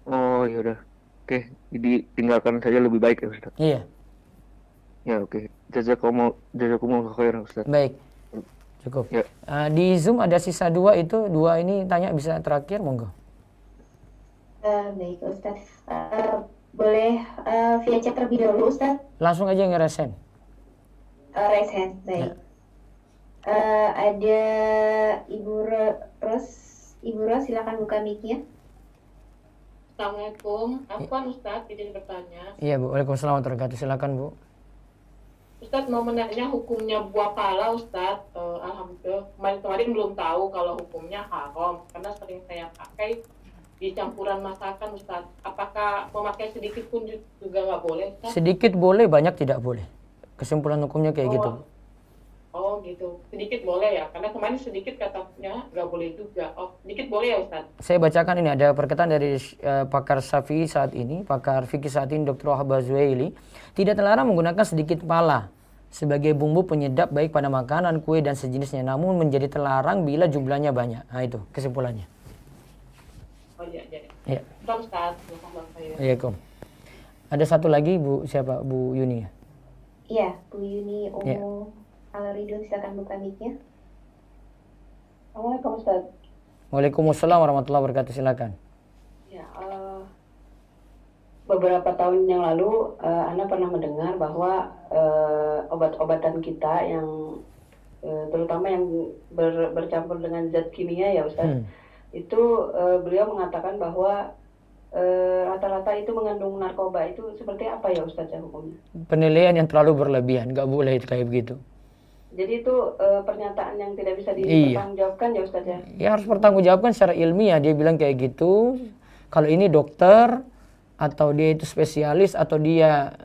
Oh ya udah. Oke, jadi tinggalkan saja lebih baik ya Ustaz. Iya. Ya oke. Jazakumullah khairan Ustaz. Baik. Cukup. Ya. Di Zoom ada sisa 2 itu, 2 ini tanya bisa terakhir, monggo. Baik Ustaz. Boleh via chat terlebih dahulu Ustaz? Langsung aja ngeresen. Raise hand, baik. Ya. Ada Ibu Ros, silakan buka mic-nya. Assalamualaikum. Afwan Ustadz, izin bertanya. Iya Bu, waalaikumsalam warahmatullahi wabarakatuh. Silakan Bu. Ustadz mau menanya hukumnya buah pala Ustadz. Alhamdulillah kemarin belum tahu kalau hukumnya haram karena sering saya pakai di campuran masakan Ustadz. Apakah memakai sedikit pun juga nggak boleh Ustadz? Sedikit boleh, banyak tidak boleh. Kesimpulan hukumnya kayak gitu. Oh gitu, sedikit boleh ya, karena kemarin sedikit katanya nggak boleh juga. Oh, sedikit boleh ya Ustadz? Saya bacakan ini, ada perkataan dari pakar Syafi'i saat ini, pakar fikih saat ini, Dr. Wahab Zuhaili. Tidak terlarang menggunakan sedikit pala sebagai bumbu penyedap baik pada makanan, kue, dan sejenisnya. Namun menjadi terlarang bila jumlahnya banyak. Nah itu kesimpulannya. Oh iya, iya. Iya. Ustadz, Waalaikumsalam. Ada satu lagi Bu, siapa? Bu Yuni ya? Iya, Bu Yuni Umu. Iya. Al-Ridho, silakan buka mic-nya. Assalamualaikum Ustaz. Waalaikumsalam warahmatullahi wabarakatuh. Silakan. Ya, beberapa tahun yang lalu Anda pernah mendengar bahwa obat-obatan kita yang terutama yang bercampur dengan zat kimia ya Ustaz, itu beliau mengatakan bahwa rata-rata itu mengandung narkoba. Itu seperti apa ya Ustaz ya hukumnya? Penilaian yang terlalu berlebihan, nggak boleh kayak begitu. Jadi itu pernyataan yang tidak bisa dipertanggungjawabkan ya Ustaz ya? Ya harus bertanggungjawabkan secara ilmiah. Dia bilang kayak gitu. Kalau ini dokter atau dia itu spesialis atau dia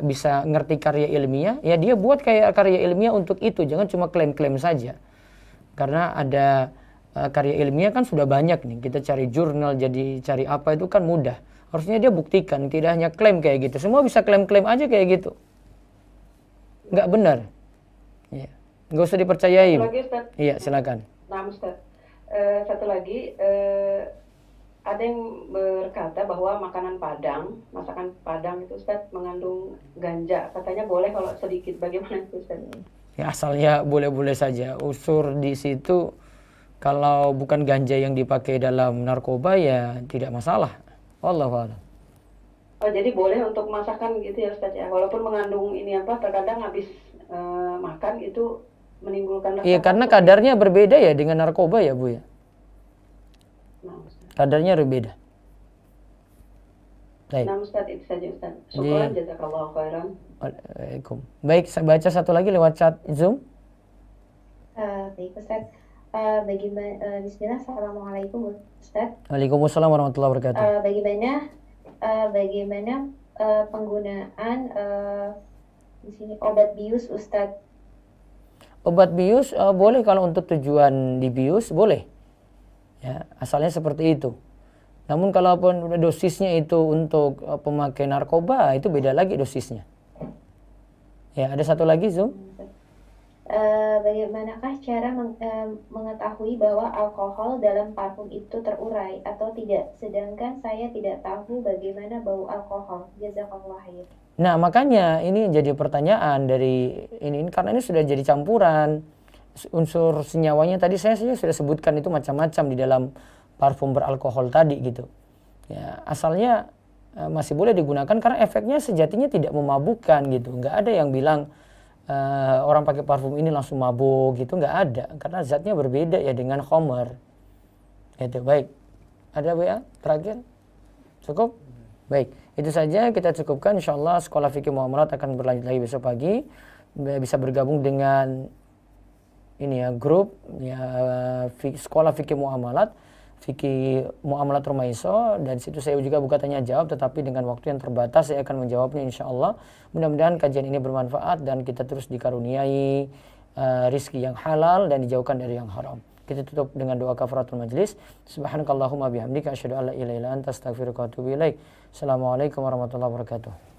bisa ngerti karya ilmiah, ya dia buat kayak karya ilmiah untuk itu. Jangan cuma klaim-klaim saja. Karena ada karya ilmiah kan sudah banyak nih. Kita cari jurnal, jadi cari apa itu kan mudah. Harusnya dia buktikan, tidak hanya klaim kayak gitu. Semua bisa klaim-klaim aja kayak gitu. Nggak benar. Ya. Nggak usah dipercayai. Lagi, Ustaz. Iya, silakan. Nah, Ustaz. Satu lagi, ada yang berkata bahwa makanan Padang, masakan Padang itu Ustaz mengandung ganja. Katanya boleh kalau sedikit. Bagaimana itu Ustaz? Ya asalnya boleh-boleh saja. Unsur di situ kalau bukan ganja yang dipakai dalam narkoba ya tidak masalah. Wallahu a'lam. Oh, jadi boleh untuk masakan gitu ya Ustaz ya. Walaupun mengandung ini apa, terkadang habis makan itu menimbulkan rasa. Iya, karena kadarnya berbeda ya dengan narkoba ya, Bu ya. Nah, Ustaz. Kadarnya berbeda. Baik. Nah, Ustaz, itu saja Ustaz. Syukran, jazakallahu khairan. Waalaikumsalam. Baik, saya baca satu lagi lewat chat Zoom. Baik Ustaz. Bismillah, Assalamualaikum Ustaz. Waalaikumsalam warahmatullahi wabarakatuh. Bagaimana penggunaan di sini obat bius Ustadz? Obat bius boleh kalau untuk tujuan dibius boleh. Ya, asalnya seperti itu. Namun kalaupun dosisnya itu untuk pemakai narkoba itu beda lagi dosisnya. Ya, ada satu lagi Zoom. Bagaimanakah cara mengetahui bahwa alkohol dalam parfum itu terurai atau tidak? Sedangkan saya tidak tahu bagaimana bau alkohol. Jazakallah khair. Nah, makanya ini jadi pertanyaan dari ini karena ini sudah jadi campuran. Unsur senyawanya tadi saya sudah sebutkan itu macam-macam di dalam parfum beralkohol tadi gitu. Ya, asalnya masih boleh digunakan karena efeknya sejatinya tidak memabukkan gitu. Nggak ada yang bilang orang pakai parfum ini langsung mabuk gitu, nggak ada karena zatnya berbeda ya dengan khamar. Itu baik. Ada WA terakhir? Cukup? Baik. Itu saja kita cukupkan. Insyaallah Sekolah Fikih Muamalat akan berlanjut lagi besok pagi. Bisa bergabung dengan ini ya grup ya Sekolah Fikih Muamalat, Fikih Muamalat Rumaiso, dan situ saya juga buka tanya jawab tetapi dengan waktu yang terbatas saya akan menjawabnya insyaallah. Mudah-mudahan kajian ini bermanfaat dan kita terus dikaruniai rizki yang halal dan dijauhkan dari yang haram. Kita tutup dengan doa kafaratul majlis. Subhanakallahumma bihamdika asyhadu an la ilaha illa anta astaghfiruka wa atubu ilaik. Assalamualaikum warahmatullahi wabarakatuh.